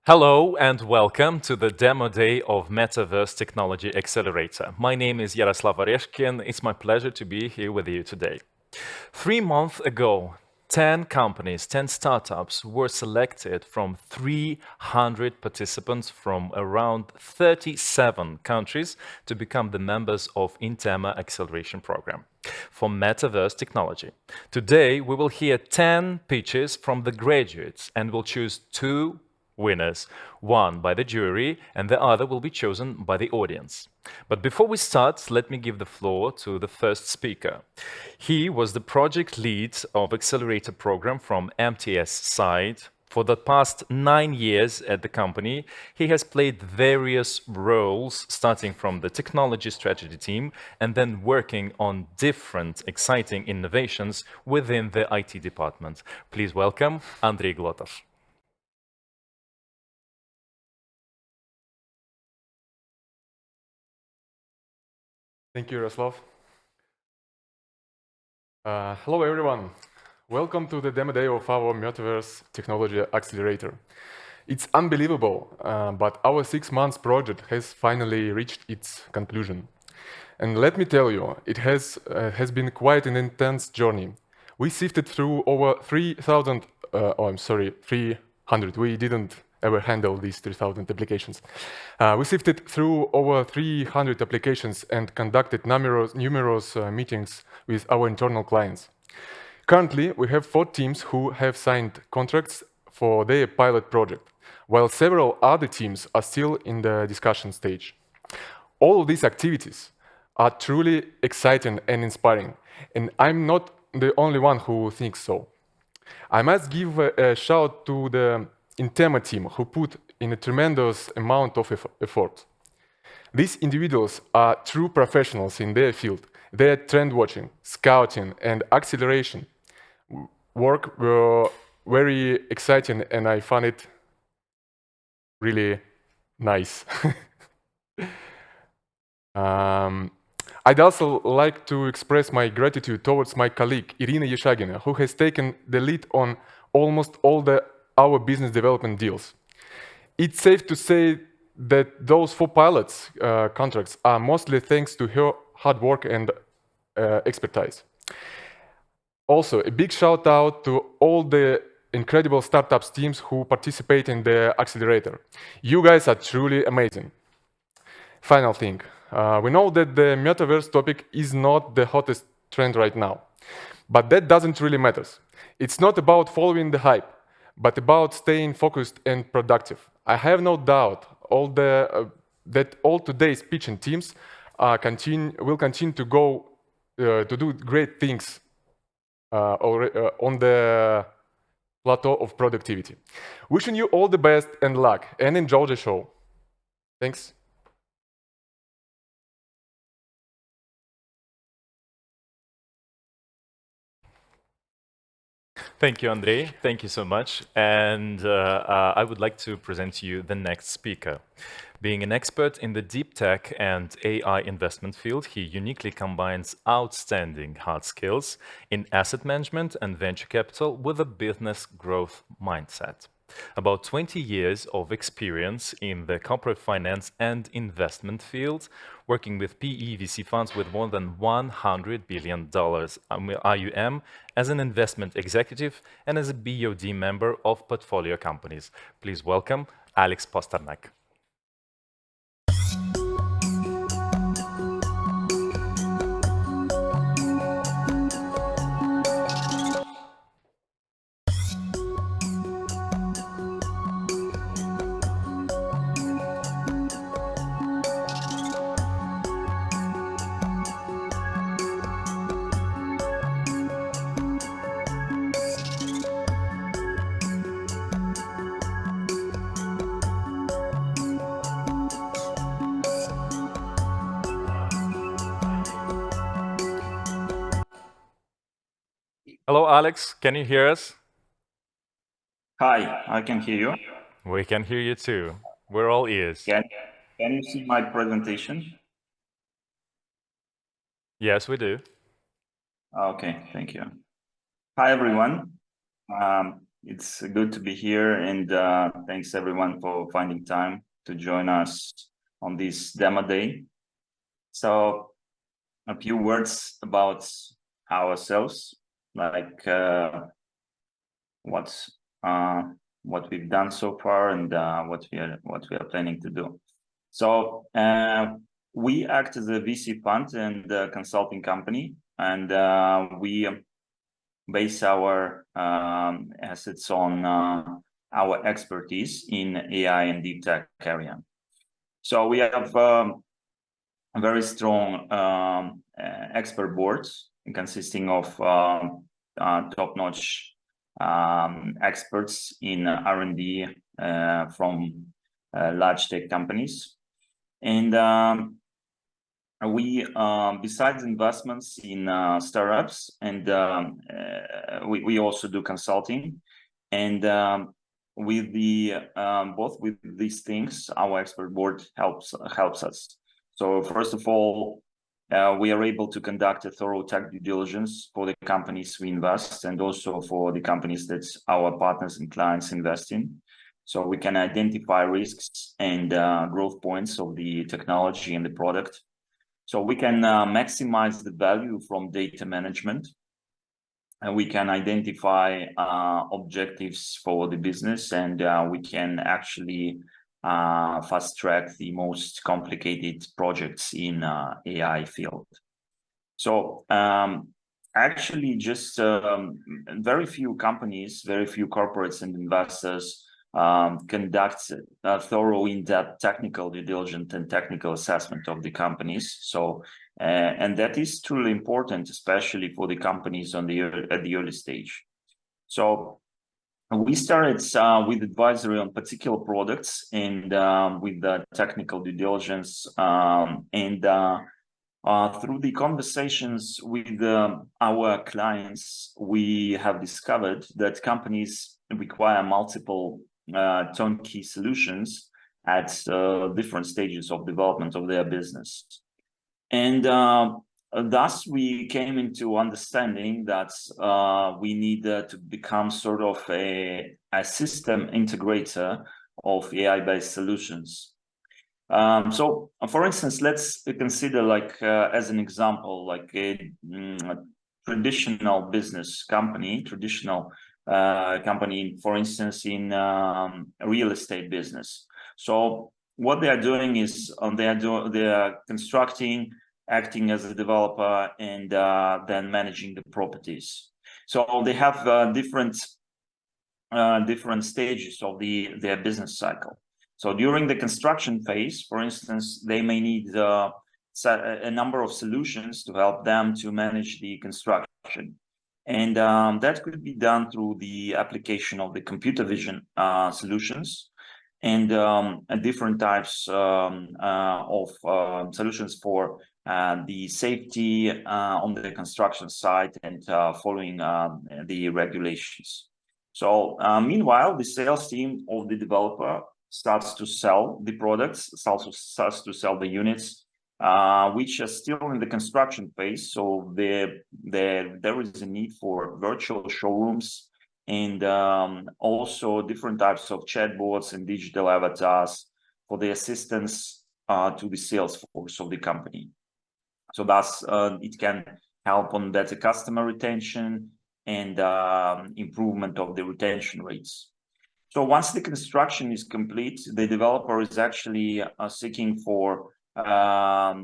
Hello and welcome to the demo day of Metaverse Technology Accelerator. My name is Yaroslav Oreshkin. It's my pleasure to be here with you today. 3 months ago, 10 companies, 10 startups were selected from 300 participants from around 37 countries to become the members of INTEMA Acceleration Program for Metaverse Technology. Today, we will hear 10 pitches from the graduates and we'll choose two winners, one by the jury and the other will be chosen by the audience. But before we start, let me give the floor to the first speaker. He was the project lead of Accelerator program from MTS side. For the past 9 years at the company, he has played various roles, starting from the technology strategy team and then working on different exciting innovations within the IT department. Please welcome Andrei Glotov. Thank you, Yaroslav. Hello, everyone. Welcome to the demo day of our Metaverse technology accelerator. It's unbelievable, but our 6 months project has finally reached its conclusion. And let me tell you, it has been quite an intense journey. We sifted through over 300. We didn't ever handle these 3,000 applications. We sifted through over 300 applications and conducted numerous meetings with our internal clients. Currently, we have 4 teams who have signed contracts for their pilot project, while several other teams are still in the discussion stage. All of these activities are truly exciting and inspiring, and I'm not the only one who thinks so. I must give a shout to the INTEMA team who put in a tremendous amount of effort. These individuals are true professionals in their field. Their trend watching, scouting, and acceleration work were very exciting, and I found it really nice. I'd also like to express my gratitude towards my colleague Irina Yeshagina, who has taken the lead on almost all our business development deals. It's safe to say that those 4 pilots contracts are mostly thanks to her hard work and expertise. Also, a big shout out to all the incredible startups teams who participate in the accelerator. You guys are truly amazing. Final thing, we know that the metaverse topic is not the hottest trend right now, but that doesn't really matter. It's not about following the hype, but about staying focused and productive. I have no doubt that all today's pitching teams will continue to go to do great things on the plateau of productivity. Wishing you all the best and luck, and enjoy the show. Thanks. Thank you, Andrei. Thank you so much. And I would like to present to you the next speaker. Being an expert in the deep tech and AI investment field, he uniquely combines outstanding hard skills in asset management and venture capital with a business growth mindset. About 20 years of experience in the corporate finance and investment field, working with PE VC funds with more than $100 billion IUM as an investment executive and as a BOD member of portfolio companies. Please welcome Alex Pasternak. Hello, Alex. Can you hear us? Hi, I can hear you. We can hear you too. We're all ears. Can you see my presentation? Yes, we do. Okay, thank you. Hi, everyone. It's good to be here, and thanks everyone for finding time to join us on this demo day. So, a few words about ourselves, like what we've done so far and what we are planning to do. So we act as a VC fund and a consulting company, and we base our assets on our expertise in AI and deep tech area. So we have a very strong expert board consisting of top-notch experts in R&D from large tech companies. And we, besides investments in startups, and we also do consulting. And with the both with these things, our expert board helps us. So first of all, we are able to conduct a thorough tech due diligence for the companies we invest, and also for the companies that our partners and clients invest in. So we can identify risks and growth points of the technology and the product. So we can maximize the value from data management, and we can identify objectives for the business, and we can actually fast track the most complicated projects in AI field. So actually, just very few companies, very few corporates and investors conduct a thorough, in-depth technical due diligence and technical assessment of the companies. So and that is truly important, especially for the companies on the at the early stage. So we started with advisory on particular products, and with the technical due diligence, and through the conversations with our clients, we have discovered that companies require multiple turnkey solutions at different stages of development of their business. And thus we came into understanding that we need to become sort of a system integrator of AI-based solutions. So for instance, let's consider, like as an example, like a traditional business company, company, for instance, in real estate business. So what they are doing is they are constructing, acting as a developer, and then managing the properties. So they have different stages of their business cycle. So during the construction phase, for instance, they may need a number of solutions to help them to manage the construction. And that could be done through the application of the computer vision solutions, and different types of solutions for the safety on the construction site, and following the regulations. So meanwhile, the sales team of the developer starts to sell the products, starts to sell the units, which are still in the construction phase. So there is a need for virtual showrooms, and also different types of chatbots and digital avatars for the assistance to the sales force of the company. So thus it can help on better customer retention and improvement of the retention rates. So once the construction is complete, the developer is actually seeking for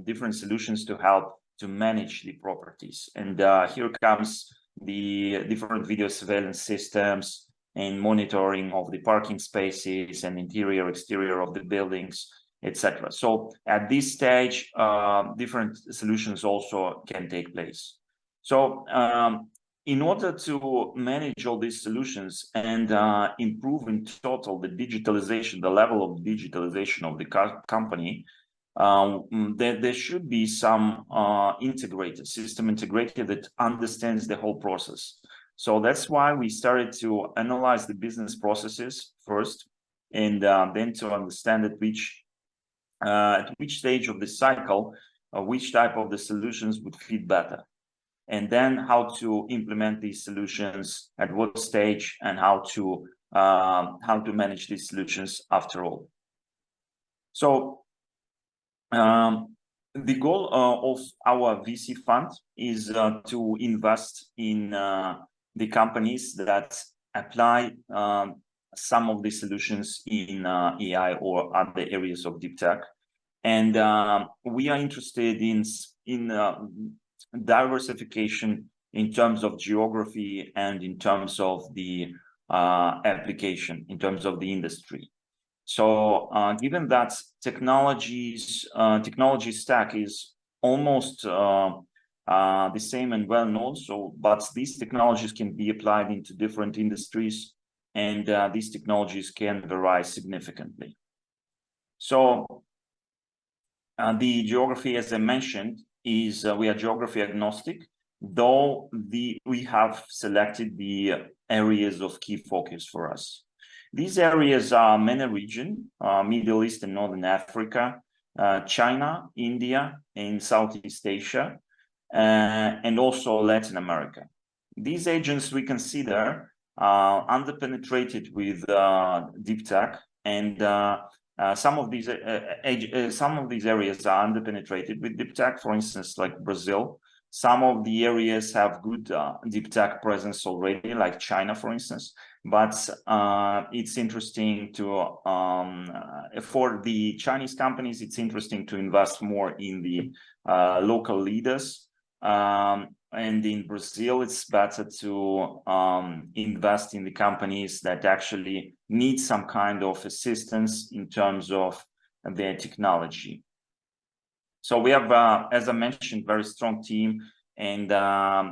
different solutions to help to manage the properties. And here comes the different video surveillance systems and monitoring of the parking spaces and interior, exterior of the buildings, etc. So at this stage, different solutions also can take place. So in order to manage all these solutions and improve in total the digitalization, the level of digitalization of the company, there should be some system integrator that understands the whole process. So that's why we started to analyze the business processes first, and then to understand at which stage of the cycle, which type of the solutions would fit better, and then how to implement these solutions at what stage, and how to manage these solutions after all. So the goal of our VC fund is to invest in the companies that apply some of the solutions in AI or other areas of deep tech, and we are interested in diversification in terms of geography and in terms of the application in terms of the industry. So given that technology stack is almost the same and well known, but these technologies can be applied into different industries, and these technologies can vary significantly. So the geography, as I mentioned, is we are geography agnostic, though we have selected the areas of key focus for us. These areas are MENA region, Middle East and Northern Africa, China, India, and Southeast Asia, and also Latin America. These regions we consider underpenetrated with deep tech, and some of these areas are underpenetrated with deep tech. For instance, like Brazil. Some of the areas have good deep tech presence already, like China, for instance. But it's interesting to for the Chinese companies, it's interesting to invest more in the local leaders. And in Brazil, it's better to invest in the companies that actually need some kind of assistance in terms of their technology. So we have, as I mentioned, very strong team, and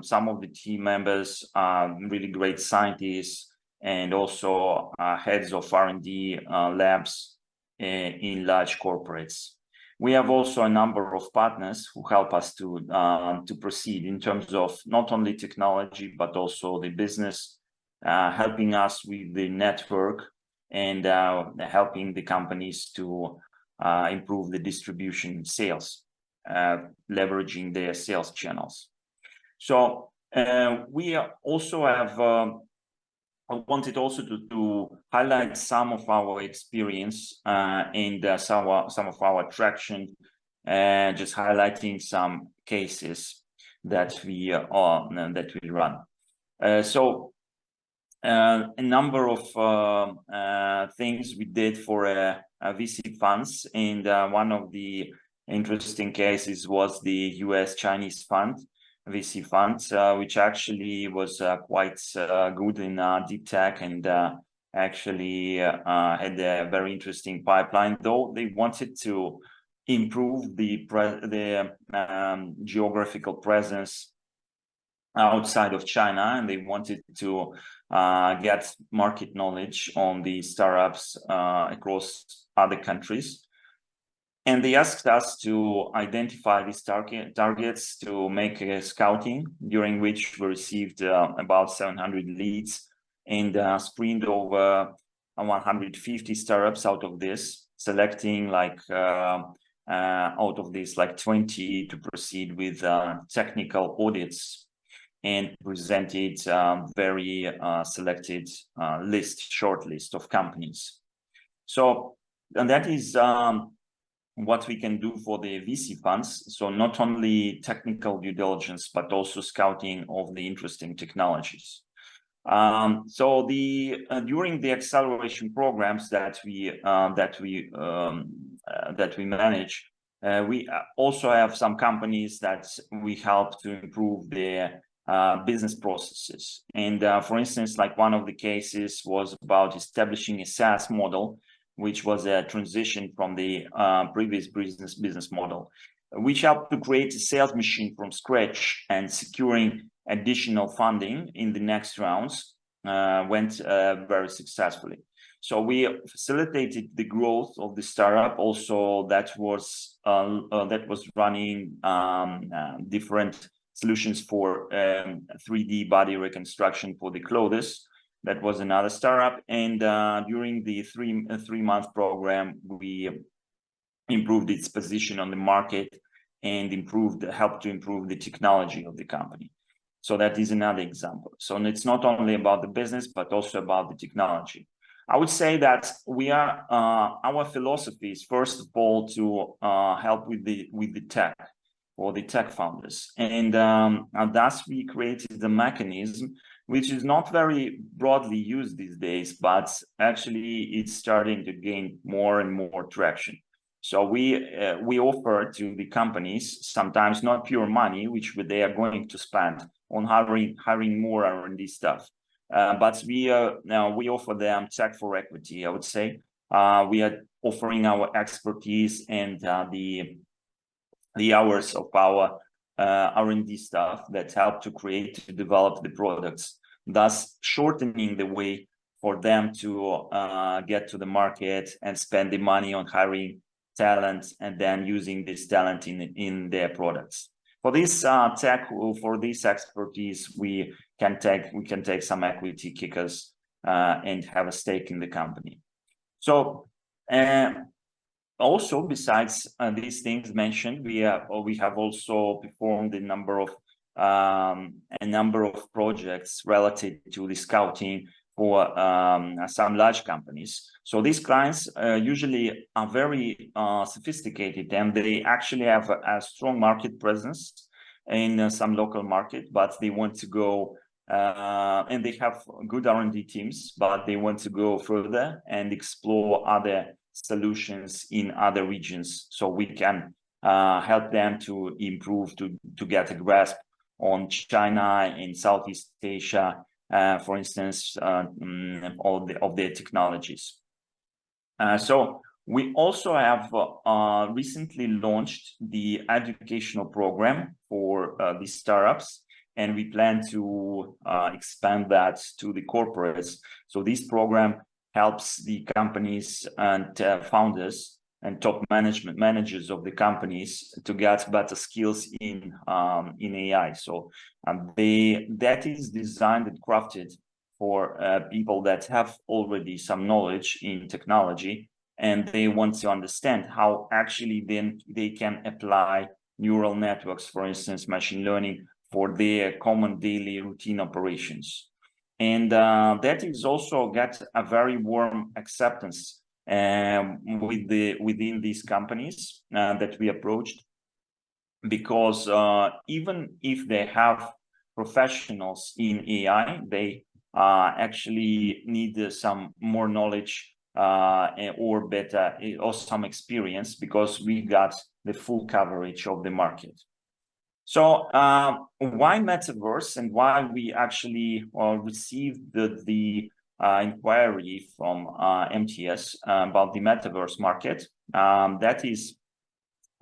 some of the team members are really great scientists, and also heads of R&D labs in large corporates. We have also a number of partners who help us to proceed in terms of not only technology, but also the business, helping us with the network, and helping the companies to improve the distribution sales, leveraging their sales channels. So we also have I wanted also to highlight some of our experience and some of our traction, just highlighting some cases that we run. So a number of things we did for VC funds, and one of the interesting cases was the US-Chinese fund, VC funds, which actually was quite good in deep tech, and actually had a very interesting pipeline, though they wanted to improve the geographical presence outside of China, and they wanted to get market knowledge on the startups across other countries. And they asked us to identify these targets, to make a scouting, during which we received about 700 leads, and screened over 150 startups out of this, selecting like out of this like 20 to proceed with technical audits, and presented very selected short list of companies. So, and that is what we can do for the VC funds. So not only technical due diligence, but also scouting of the interesting technologies. So during the acceleration programs that we manage, we also have some companies that we help to improve their business processes. And for instance, like one of the cases was about establishing a SaaS model, which was a transition from the previous business model, which helped to create a sales machine from scratch, and securing additional funding in the next rounds went very successfully. So we facilitated the growth of the startup. Also, that was running different solutions for 3D body reconstruction for the clothes. That was another startup, and during the three-month program, we improved its position on the market, and helped to improve the technology of the company. So that is another example. So it's not only about the business, but also about the technology. I would say that our philosophy is, first of all, to help with the tech, or the tech founders, and thus we created the mechanism, which is not very broadly used these days, but actually it's starting to gain more and more traction. So we offer to the companies sometimes not pure money, which they are going to spend on hiring more R&D staff, but we offer them tech for equity, I would say. We are offering our expertise and the hours of our R&D staff that help to develop the products, thus shortening the way for them to get to the market and spend the money on hiring talent and then using this talent in their products. For this for this expertise, we can take some equity kickers and have a stake in the company. So also, besides these things mentioned, we have also performed a number of projects related to the scouting for some large companies. So these clients usually are very sophisticated, and they actually have a strong market presence in some local market, but they want to go and they have good R&D teams, but they want to go further and explore other solutions in other regions, so we can help them to improve, to get a grasp on China and Southeast Asia, for instance, of their technologies. So we also have recently launched the educational program for these startups, and we plan to expand that to the corporates. So this program helps the companies and founders and top managers of the companies to get better skills in AI. So that is designed and crafted for people that have already some knowledge in technology, and they want to understand how actually then they can apply neural networks, for instance, machine learning, for their common daily routine operations. And that is also got a very warm acceptance within these companies that we approached, because even if they have professionals in AI, they actually need some more knowledge or better or some experience, because we got the full coverage of the market. So why Metaverse, and why we actually received the inquiry from MTS about the Metaverse market? That is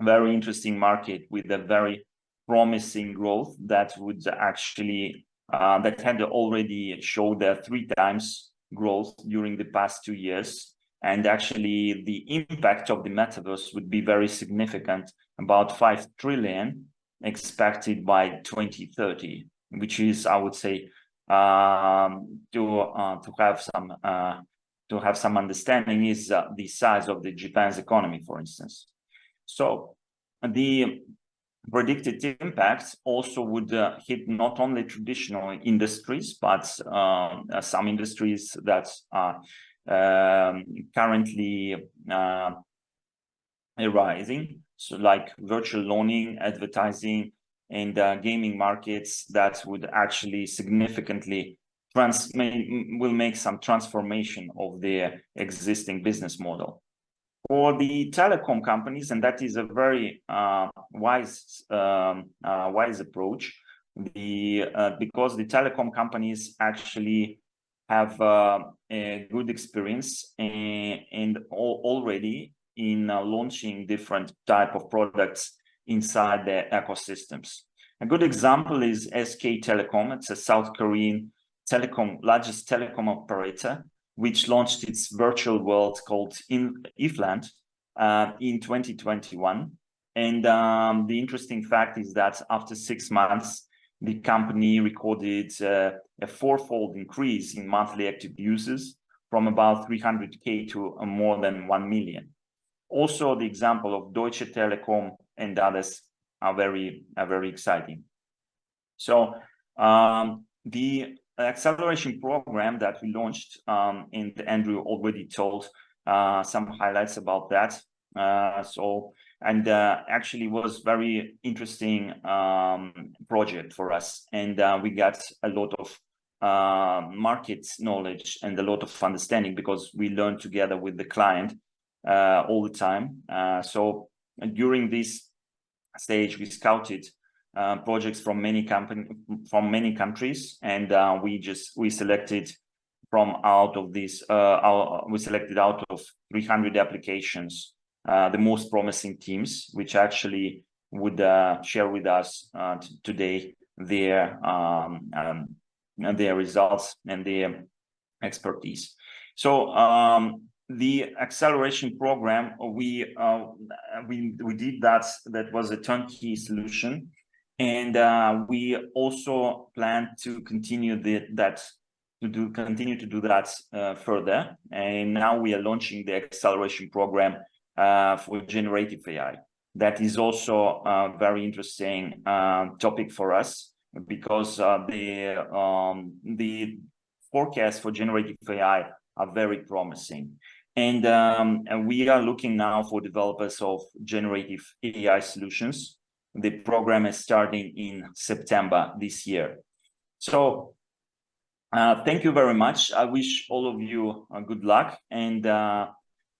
a very interesting market with a very promising growth that would actually that had already showed a 3 times growth during the past 2 years. And actually the impact of the Metaverse would be very significant, about 5 trillion expected by 2030, which is, I would say, to have some understanding, is the size of the Japan's economy, for instance. So the predicted impact also would hit not only traditional industries, but some industries that are currently arising, so like virtual learning, advertising, and gaming markets that would actually significantly will make some transformation of their existing business model. For the telecom companies, and that is a very wise approach, because the telecom companies actually have a good experience and already in launching different type of products inside their ecosystems. A good example is SK Telecom. It's a South Korean largest telecom operator, which launched its virtual world called Ifland in 2021. And the interesting fact is that after 6 months, the company recorded a 4-fold increase in monthly active users, from about 300K to more than 1 million. Also, the example of Deutsche Telekom and others are very exciting. So the acceleration program that we launched, and Andrew already told some highlights about that. Actually was very interesting project for us, and we got a lot of market knowledge and a lot of understanding, because we learned together with the client all the time. So during this stage, we scouted projects from many countries, and we selected out of 300 applications the most promising teams, which actually would share with us today their results and their expertise. So the acceleration program, we did that. That was a turnkey solution, and we also plan to continue to do that further. And now we are launching the acceleration program for generative AI. That is also a very interesting topic for us, because the forecasts for generative AI are very promising. And we are looking now for developers of generative AI solutions. The program is starting in September this year. So thank you very much. I wish all of you good luck, and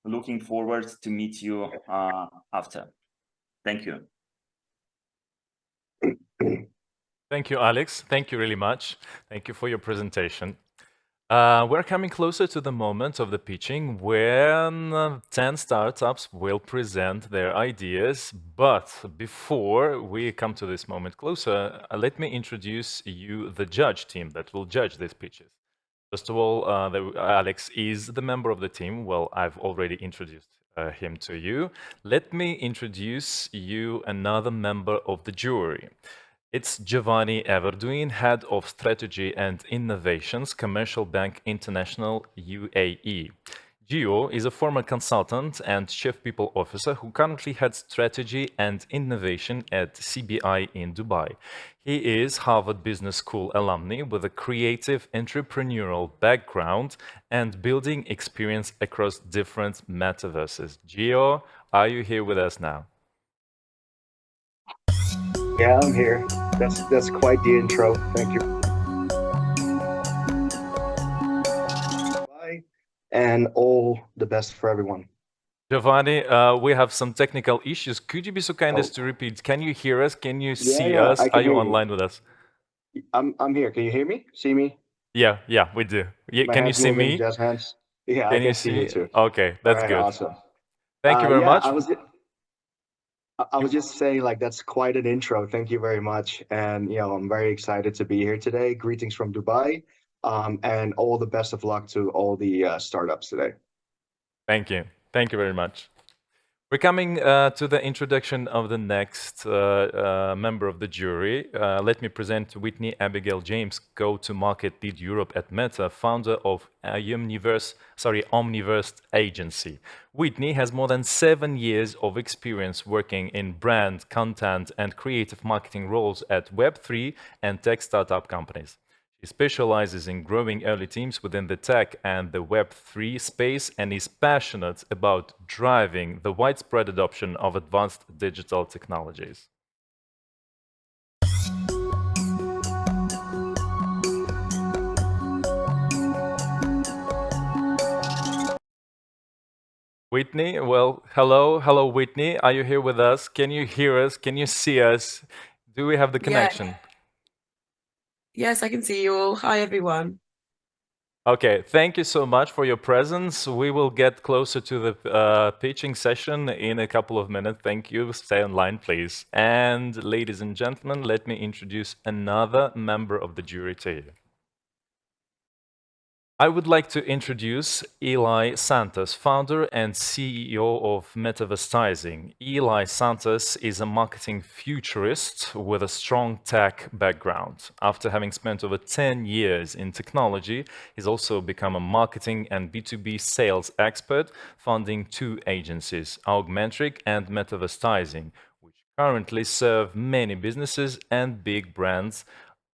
looking forward to meet you after. Thank you. Thank you, Alex. Thank you really much. Thank you for your presentation. We're coming closer to the moment of the pitching when 10 startups will present their ideas. But before we come to this moment closer, let me introduce you the judge team that will judge these pitches. First of all, Alex is the member of the team. Well, I've already introduced him to you. Let me introduce you another member of the jury. It's Giovanni Everduin, Head of Strategy and Innovations, Commercial Bank International, UAE. Gio is a former consultant and Chief People Officer who currently heads strategy and innovation at CBI in Dubai. He is Harvard Business School alumni with a creative entrepreneurial background and building experience across different metaverses. Gio, are you here with us now? Yeah, I'm here. That's quite the intro. Thank you. Bye, and all the best for everyone. Giovanni, we have some technical issues. Could you be so kind as to repeat? Can you hear us? Can you see us? I can Are you hear online with us? I'm here. Can you hear me? See me? Yeah, we do. My can you hands see moving, me? jazz hands. Yeah, Can I can you see you too. Okay, that's All right, good. awesome. Thank you very yeah, much. I was just saying, like, that's quite an intro. Thank you very much. And, I'm very excited to be here today. Greetings from Dubai. And all the best of luck to all the startups today. Thank you. Thank you very much. We're coming to the introduction of the next member of the jury. Let me present Whitney Abigail James, go-to-market lead Europe at Meta, founder of Omniverse Agency. Whitney has more than 7 years of experience working in brand, content, and creative marketing roles at Web3 and tech startup companies. He specializes in growing early teams within the tech and the Web3 space and is passionate about driving the widespread adoption of advanced digital technologies. Whitney, well, hello, Whitney. Are you here with us? Can you hear us? Can you see us? Do we have the connection? Yeah. Yes, I can see you all. Hi, everyone. Okay, thank you so much for your presence. We will get closer to the pitching session in a couple of minutes. Thank you. Stay online, please. And ladies and gentlemen, let me introduce another member of the jury to you. I would like to introduce Eli Santos, founder and CEO of Metaverse. Eli Santos is a marketing futurist with a strong tech background. After having spent over 10 years in technology, he's also become a marketing and B2B sales expert, founding 2 agencies, Augmentric and Metaverse, which currently serve many businesses and big brands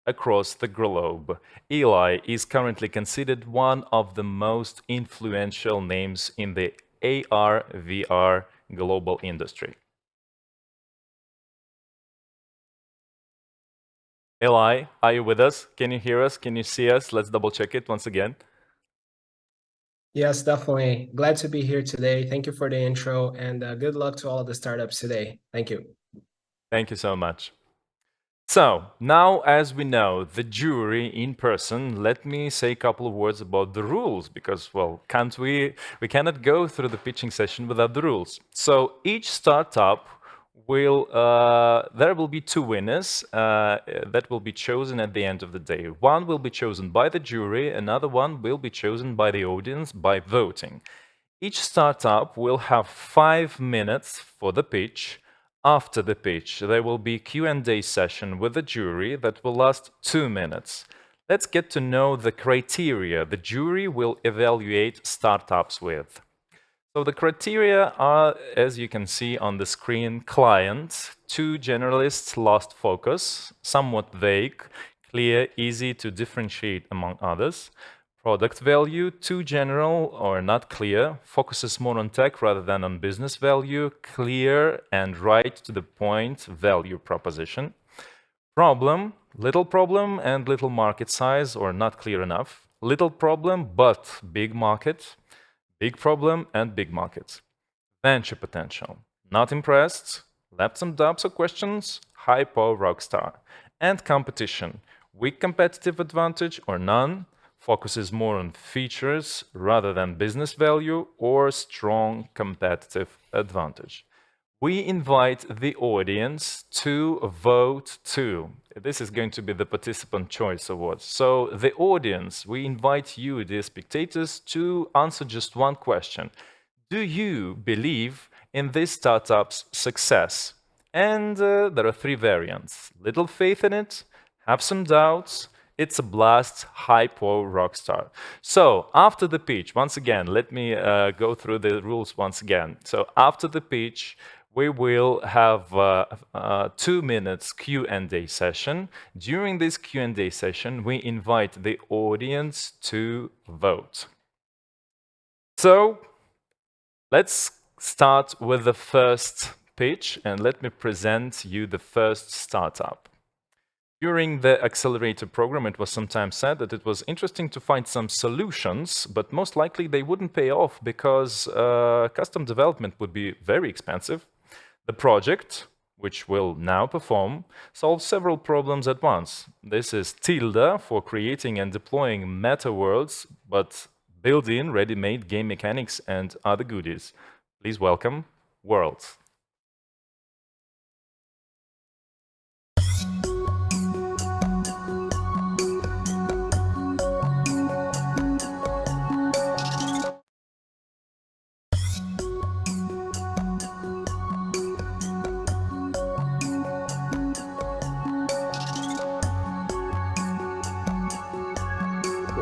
across the globe. Eli is currently considered one of the most influential names in the AR/VR global industry. Eli, are you with us? Can you hear us? Can you see us? Let's double check it once again. Yes, definitely. Glad to be here today. Thank you for the intro, and good luck to all of the startups today. Thank you. Thank you so much. So now, as we know, the jury in person, let me say a couple of words about the rules because, well, we cannot go through the pitching session without the rules. So each startup there will be two winners that will be chosen at the end of the day. One will be chosen by the jury, another one will be chosen by the audience by voting. Each startup will have 5 minutes for the pitch. After the pitch, there will be a Q&A session with the jury that will last 2 minutes. Let's get to know the criteria the jury will evaluate startups with. So the criteria are, as you can see on the screen, client, two generalists, lost focus, somewhat vague, clear, easy to differentiate among others. Product value, too general or not clear, focuses more on tech rather than on business value, clear and right to the point value proposition. Problem, little problem and little market size or not clear enough. Little problem but big market, big problem and big market. Venture potential, not impressed, left some doubts or questions, high power rockstar. And competition, weak competitive advantage or none, focuses more on features rather than business value or strong competitive advantage. We invite the audience to vote too. This is going to be the Participant Choice Award. So the audience, we invite you, dear spectators, to answer just one question. Do you believe in this startup's success? And there are three variants. Little faith in it, have some doubts, it's a blast, hypo rockstar. So after the pitch, once again, let me go through the rules once again. So after the pitch, we will have 2 minutes Q&A session. During this Q&A session, we invite the audience to vote. So let's start with the first pitch, and let me present you the first startup. During the Accelerator program, it was sometimes said that it was interesting to find some solutions, but most likely they wouldn't pay off because custom development would be very expensive. The project, which will now perform, solves several problems at once. This is Tilda for creating and deploying meta worlds, but built-in ready-made game mechanics and other goodies. Please welcome Worlds.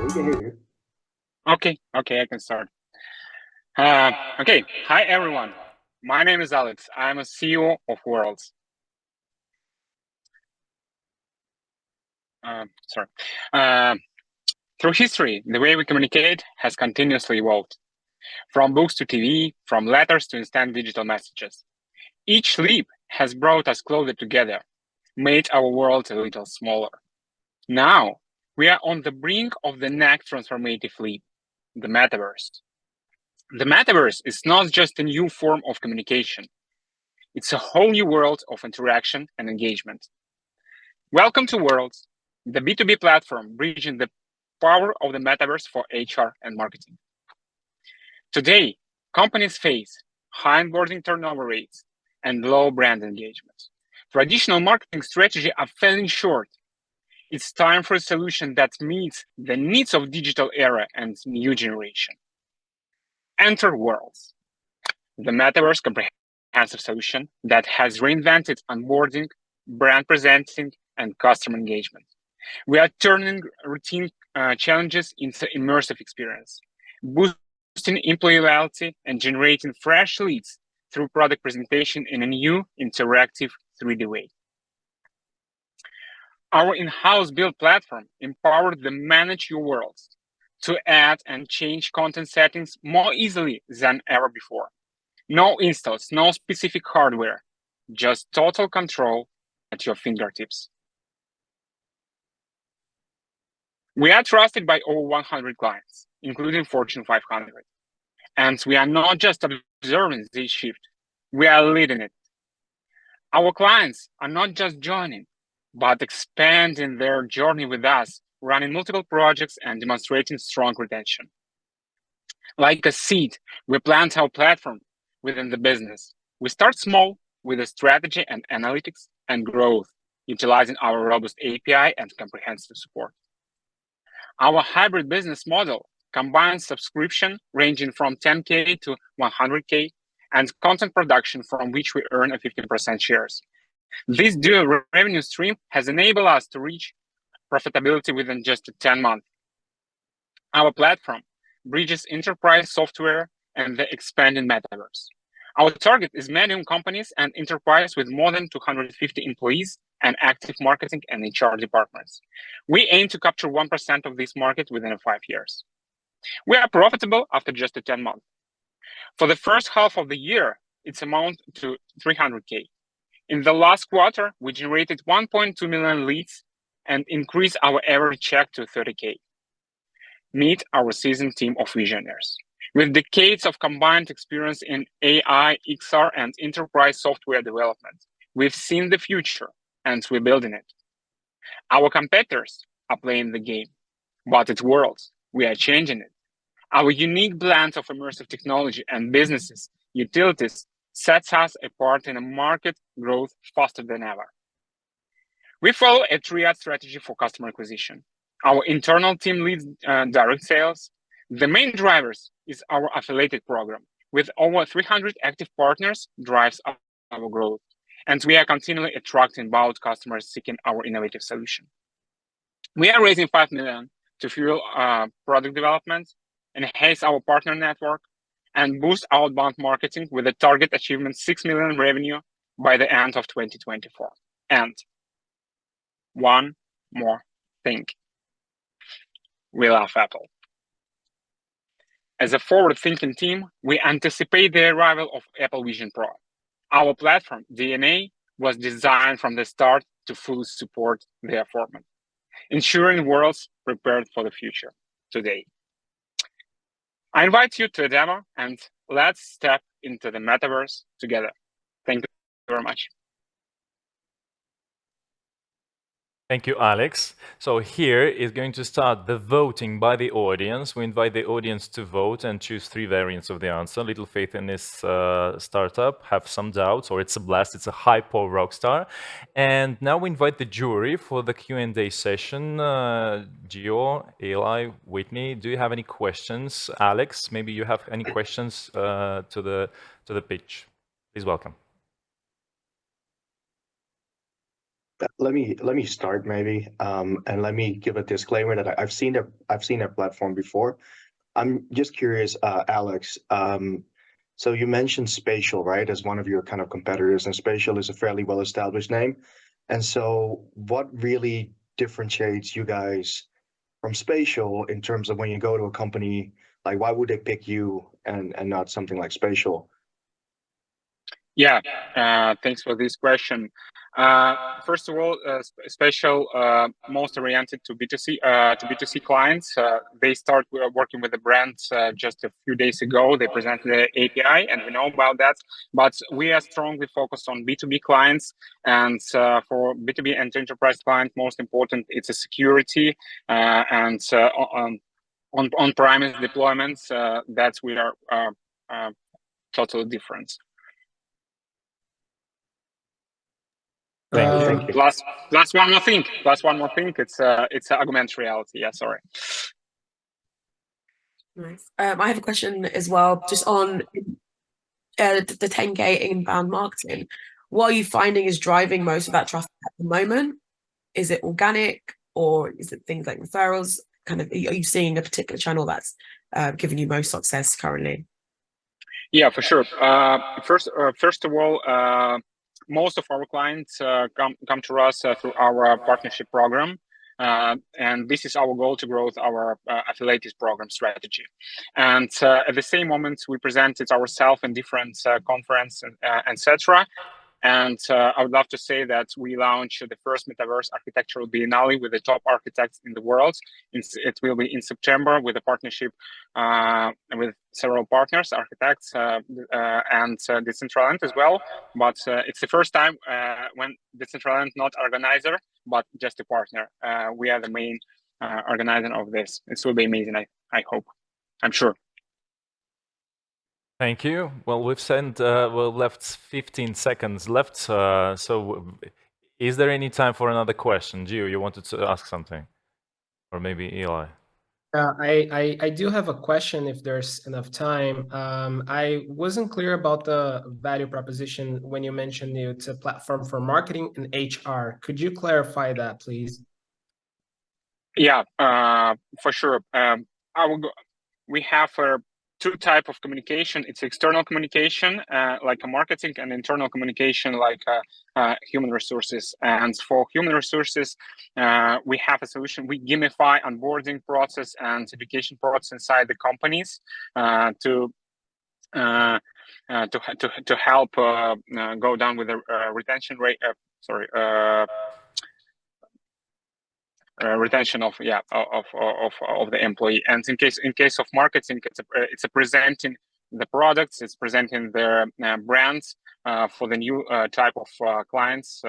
We can hear you. Okay, I can start. Okay, hi everyone. My name is Alex. I'm a CEO of Worlds. Through history, the way we communicate has continuously evolved. From books to TV, from letters to instant digital messages. Each leap has brought us closer together, made our world a little smaller. Now, we are on the brink of the next transformative leap, the Metaverse. The Metaverse is not just a new form of communication. It's a whole new world of interaction and engagement. Welcome to Worlds, the B2B platform bridging the power of the Metaverse for HR and marketing. Today, companies face high onboarding turnover rates and low brand engagement. Traditional marketing strategies are falling short. It's time for a solution that meets the needs of digital era and new generation. Enter Worlds, the Metaverse comprehensive solution that has reinvented onboarding, brand presenting, and customer engagement. We are turning routine challenges into immersive experience, boosting employee loyalty and generating fresh leads through product presentation in a new interactive 3D way. Our in-house built platform empowers the manage your worlds to add and change content settings more easily than ever before. No installs, no specific hardware, just total control at your fingertips. We are trusted by over 100 clients, including Fortune 500. And we are not just observing this shift, we are leading it. Our clients are not just joining, but expanding their journey with us, running multiple projects and demonstrating strong retention. Like a seed, we plant our platform within the business. We start small with a strategy and analytics and growth, utilizing our robust API and comprehensive support. Our hybrid business model combines subscription ranging from 10K to 100K and content production from which we earn a 15% shares. This dual revenue stream has enabled us to reach profitability within just 10 months. Our platform bridges enterprise software and the expanding metaverse. Our target is medium companies and enterprise with more than 250 employees and active marketing and HR departments. We aim to capture 1% of this market within 5 years. We are profitable after just 10 months. For the first half of the year, its amount to 300K. In the last quarter, we generated 1.2 million leads and increased our average check to 30K. Meet our seasoned team of visionaries. With decades of combined experience in AI, XR, and enterprise software development, we've seen the future and we're building it. Our competitors are playing the game, but it's worlds. We are changing it. Our unique blend of immersive technology and businesses, utilities, sets us apart in a market growth faster than ever. We follow a triad strategy for customer acquisition. Our internal team leads direct sales. The main drivers is our affiliated program. With over 300 active partners, drives our growth. And we are continually attracting bold customers seeking our innovative solution. We are raising 5 million to fuel product development, enhance our partner network, and boost outbound marketing with a target achievement 6 million revenue by the end of 2024. And one more thing. We love Apple. As a forward-thinking team, we anticipate the arrival of Apple Vision Pro. Our platform, DNA, was designed from the start to fully support their format, ensuring worlds prepared for the future today. I invite you to a demo and let's step into the metaverse together. Thank you very much. Thank you, Alex. So here is going to start the voting by the audience. We invite the audience to vote and choose 3 variants of the answer. Little faith in this startup, have some doubts, or it's a blast, it's a hypo rockstar. And now we invite the jury for the Q&A session. Gio, Eli, Whitney, do you have any questions? Alex, maybe you have any questions to the pitch. Please welcome. Let me start maybe, and let me give a disclaimer that I've seen their platform before. I'm just curious, Alex. So you mentioned Spatial, right, as one of your kind of competitors, and Spatial is a fairly well-established name. And so, what really differentiates you guys from Spatial in terms of when you go to a company, like why would they pick you and not something like Spatial? Yeah, thanks for this question. First of all, Spatial most oriented to B2C clients. They start working with the brands just a few days ago. They presented the API, and we know about that. But we are strongly focused on B2B clients, and for B2B and enterprise clients, most important it's a security and on-premise deployments. That's we are totally different. Thank you. Plus one more thing. It's augmented reality. Yeah, sorry. Nice. I have a question as well, just on the 10K inbound marketing. What are you finding is driving most of that traffic at the moment? Is it organic or is it things like referrals? Kind of, are you seeing a particular channel that's giving you most success currently? Yeah, for sure. First of all, most of our clients come to us through our partnership program. And this is our goal to grow our affiliates program strategy. And at the same moment, we presented ourselves in different conferences, etc. And I would love to say that we launched the first Metaverse Architectural Biennale with the top architects in the world. It will be in September with a partnership with several partners, architects, and Decentraland as well. But it's the first time when Decentraland not organizer, but just a partner. We are the main organizer of this. It will be amazing, I hope. I'm sure. Thank you. Well, we've left 15 seconds left. So is there any time for another question? Gio, you wanted to ask something? Or maybe Eli? I do have a question if there's enough time. I wasn't clear about the value proposition when you mentioned it's a platform for marketing and HR. Could you clarify that, please? Yeah, for sure. We have two types of communication. It's external communication, like a marketing, and internal communication, like human resources. And for human resources, we have a solution. We gamify onboarding process and education process inside the companies to help go down with the retention rate. Retention of the employee. And in case of marketing, it's a presenting the products, it's presenting their brands for the new type of clients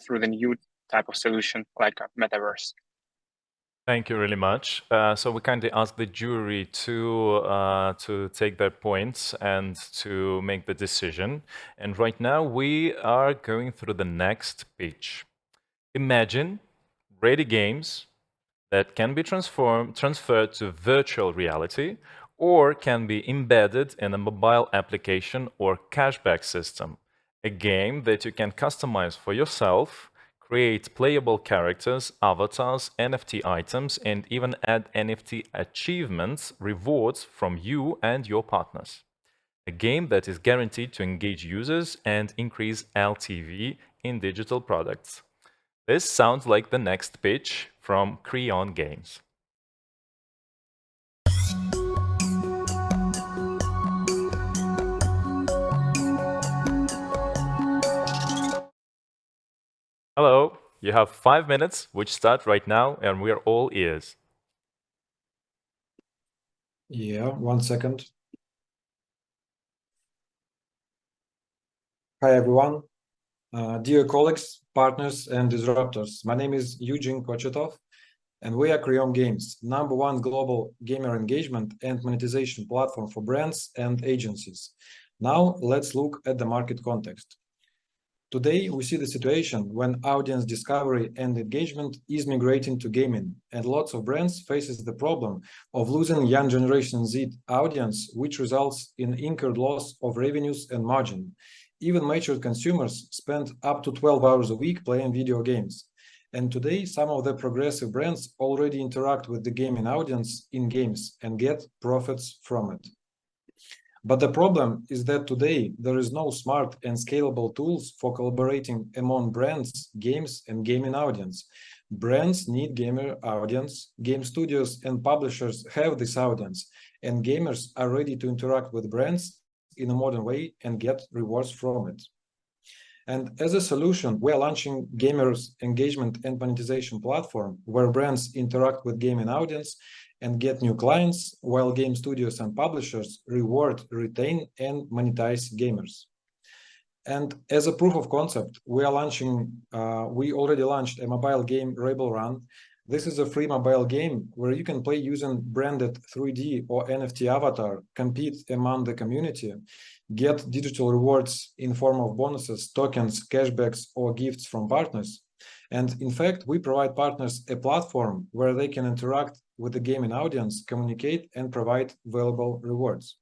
through the new type of solution like Metaverse. Thank you really much. So we kindly ask the jury to take their points and to make the decision. And right now we are going through the next pitch. Imagine ready games that can be transferred to virtual reality or can be embedded in a mobile application or cashback system. A game that you can customize for yourself, create playable characters, avatars, NFT items, and even add NFT achievements, rewards from you and your partners. A game that is guaranteed to engage users and increase LTV in digital products. This sounds like the next pitch from Creon Games. Hello, you have 5 minutes, which start right now, and we are all ears. Yeah, 1 second. Hi, everyone. Dear colleagues, partners, and disruptors, my name is Eugene Kochetov, and we are Creon Games, #1 global gamer engagement and monetization platform for brands and agencies. Now, let's look at the market context. Today, we see the situation when audience discovery and engagement is migrating to gaming, and lots of brands faces the problem of losing young Generation Z audience, which results in incurred loss of revenues and margin. Even mature consumers spend up to 12 hours a week playing video games. And today, some of the progressive brands already interact with the gaming audience in games and get profits from it. But the problem is that today there is no smart and scalable tools for collaborating among brands, games, and gaming audience. Brands need gamer audience, game studios and publishers have this audience, and gamers are ready to interact with brands in a modern way and get rewards from it. And as a solution, we are launching gamers engagement and monetization platform where brands interact with gaming audience and get new clients, while game studios and publishers reward, retain, and monetize gamers. And as a proof of concept, we already launched a mobile game, Rebel Run. This is a free mobile game where you can play using branded 3D or NFT avatar, compete among the community, get digital rewards in form of bonuses, tokens, cashbacks, or gifts from partners. And in fact, we provide partners a platform where they can interact with the gaming audience, communicate, and provide valuable rewards.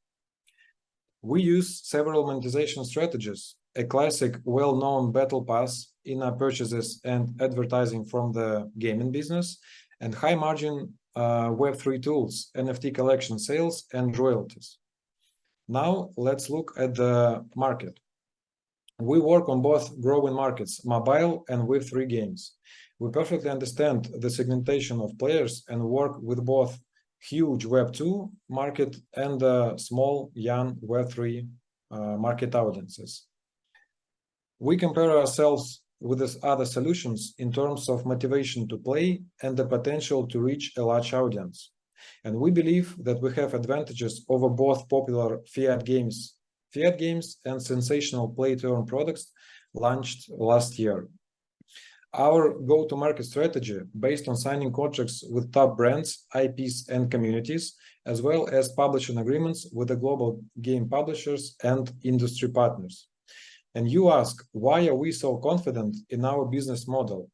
We use several monetization strategies, a classic well-known battle pass, in-app purchases and advertising from the gaming business, and high-margin Web3 tools, NFT collection sales, and royalties. Now, let's look at the market. We work on both growing markets, mobile and Web3 games. We perfectly understand the segmentation of players and work with both huge Web2 market and small, young Web3 market audiences. We compare ourselves with these other solutions in terms of motivation to play and the potential to reach a large audience. And we believe that we have advantages over both popular fiat games and sensational play-to-earn products launched last year. Our go-to-market strategy, based on signing contracts with top brands, IPs, and communities, as well as publishing agreements with the global game publishers and industry partners. And you ask, why are we so confident in our business model?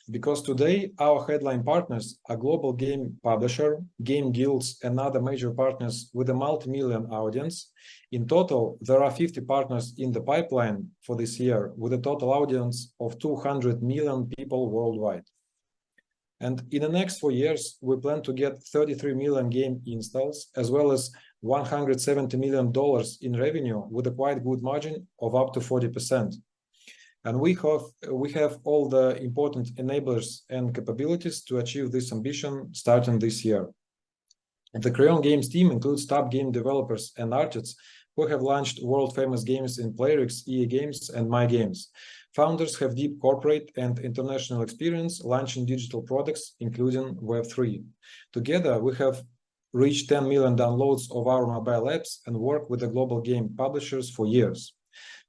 Because today our headline partners are global game publisher, game guilds, and other major partners with a multi-million audience. In total, there are 50 partners in the pipeline for this year with a total audience of 200 million people worldwide. And in the next 4 years, we plan to get 33 million game installs, as well as $170 million in revenue with a quite good margin of up to 40%. And we have all the important enablers and capabilities to achieve this ambition starting this year. The Crayon Games team includes top game developers and artists who have launched world-famous games in Playrix, EA Games, and My Games. Founders have deep corporate and international experience launching digital products, including Web3. Together, we have reached 10 million downloads of our mobile apps and work with the global game publishers for years.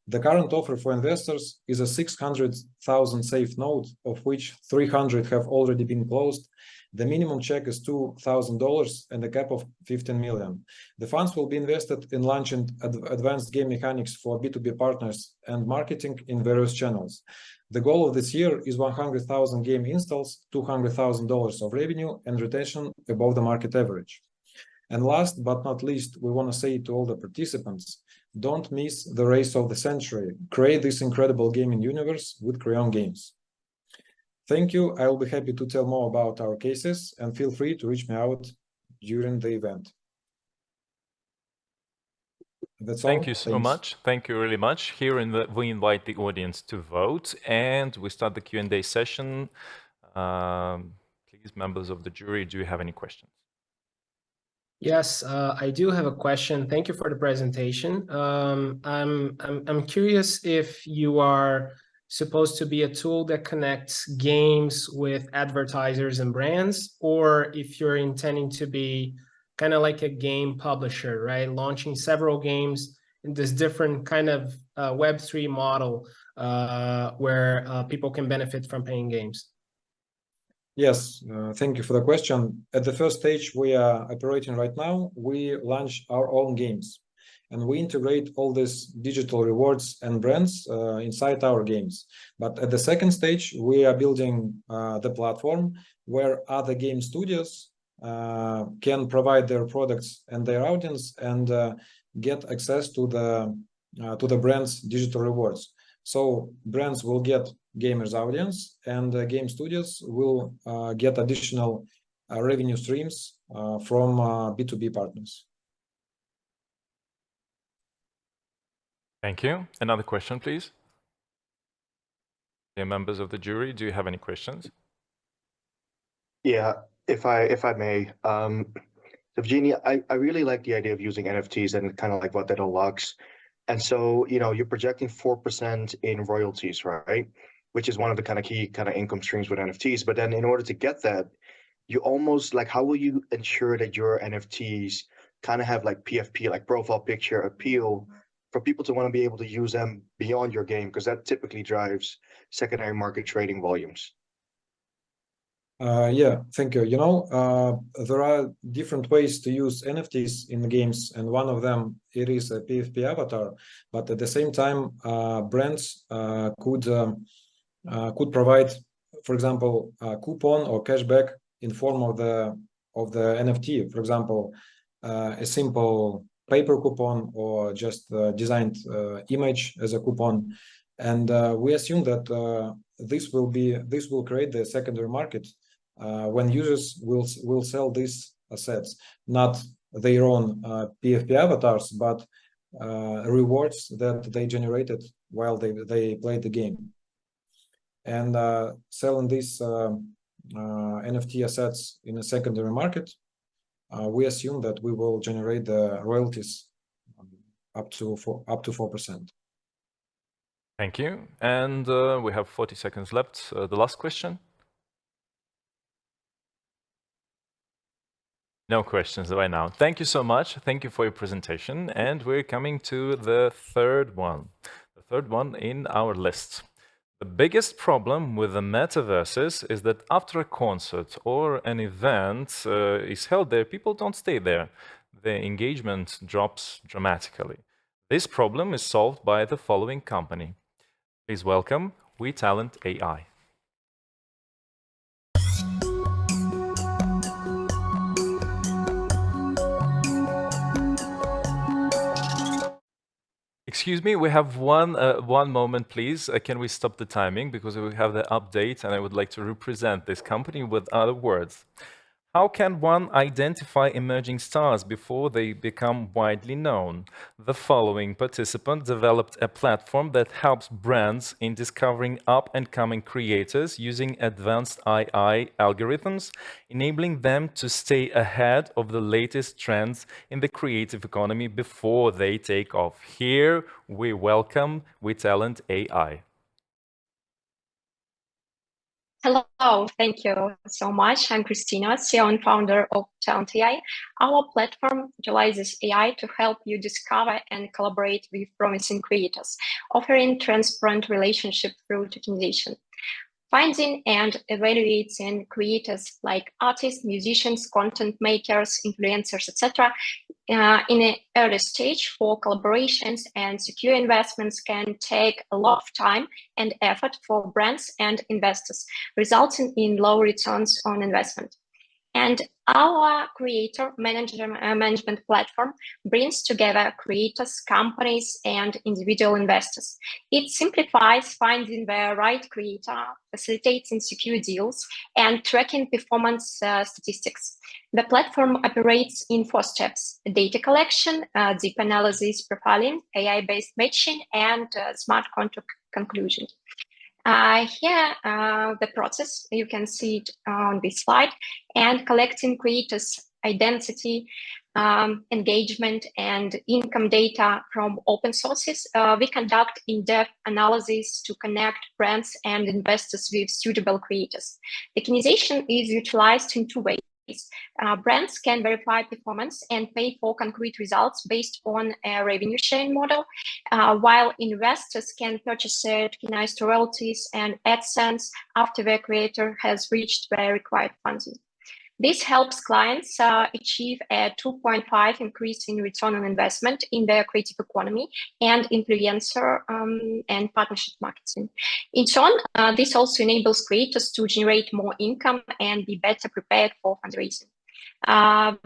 The current offer for investors is a 600,000 safe note, of which 300 have already been closed. The minimum check is $2,000 and a cap of 15 million. The funds will be invested in launching advanced game mechanics for B2B partners and marketing in various channels. The goal of this year is 100,000 game installs, $200,000 of revenue, and retention above the market average. And last but not least, we want to say to all the participants, don't miss the race of the century. Create this incredible gaming universe with Crayon Games. Thank you. I will be happy to tell more about our cases, and feel free to reach me out during the event. That's all. Thank you so much. Thank you really much. Here we invite the audience to vote, and we start the Q&A session. Please, members of the jury, do you have any questions? Yes, I do have a question. Thank you for the presentation. I'm curious if you are supposed to be a tool that connects games with advertisers and brands, or if you're intending to be kind of like a game publisher, right? Launching several games in this different kind of Web3 model where people can benefit from paying games. Yes, thank you for the question. At the first stage we are operating right now, we launch our own games, and we integrate all these digital rewards and brands inside our games. But at the second stage, we are building the platform where other game studios can provide their products and their audience and get access to the brand's digital rewards. So brands will get gamers' audience, and game studios will get additional revenue streams from B2B partners. Thank you. Another question, please. Dear members of the jury, do you have any questions? Yeah, if I may, Evgeny, I really like the idea of using NFTs and kind of like what that unlocks. And so, you're projecting 4% in royalties, right? Which is one of the kind of key kind of income streams with NFTs. But then in order to get that, you almost like, how will you ensure that your NFTs kind of have like PFP, like profile picture appeal for people to want to be able to use them beyond your game? Because that typically drives secondary market trading volumes. Yeah, thank you. There are different ways to use NFTs in the games, and one of them, it is a PFP avatar. But at the same time, brands could provide, for example, a coupon or cashback in form of the NFT. For example, a simple paper coupon or just designed image as a coupon. And we assume that this will create the secondary market when users will sell these assets, not their own PFP avatars, but rewards that they generated while they played the game. And selling these NFT assets in a secondary market, we assume that we will generate the royalties up to 4%. Thank you. And we have 40 seconds left. The last question. No questions right now. Thank you so much. Thank you for your presentation. And we're coming to the third one. The third one in our list. The biggest problem with the metaverses is that after a concert or an event is held there, people don't stay there. The engagement drops dramatically. This problem is solved by the following company. Please welcome WeTalent AI. Excuse me, we have one moment, please. Can we stop the timing? Because we have the update and I would like to represent this company with other words. How can one identify emerging stars before they become widely known? The following participant developed a platform that helps brands in discovering up-and-coming creators using advanced AI algorithms, enabling them to stay ahead of the latest trends in the creative economy before they take off. Here we welcome WeTalent AI. Hello, thank you so much. I'm Christina, CEO and founder of Talent AI. Our platform utilizes AI to help you discover and collaborate with promising creators, offering transparent relationship through tokenization. Finding and evaluating creators like artists, musicians, content makers, influencers, etc. In an early stage for collaborations and secure investments can take a lot of time and effort for brands and investors, resulting in low returns on investment. And our creator management platform brings together creators, companies, and individual investors. It simplifies finding the right creator, facilitating secure deals, and tracking performance statistics. The platform operates in 4 steps: data collection, deep analysis, profiling, AI-based matching, and smart contract conclusion. Here, the process, you can see it on this slide, and collecting creators' identity, engagement, and income data from open sources. We conduct in-depth analysis to connect brands and investors with suitable creators. Tokenization is utilized in 2 ways. Brands can verify performance and pay for concrete results based on a revenue sharing model, while investors can purchase tokenized royalties and AdSense after their creator has reached their required funding. This helps clients achieve a 2.5 increase in return on investment in their creative economy and influencer and partnership marketing. In turn, this also enables creators to generate more income and be better prepared for fundraising.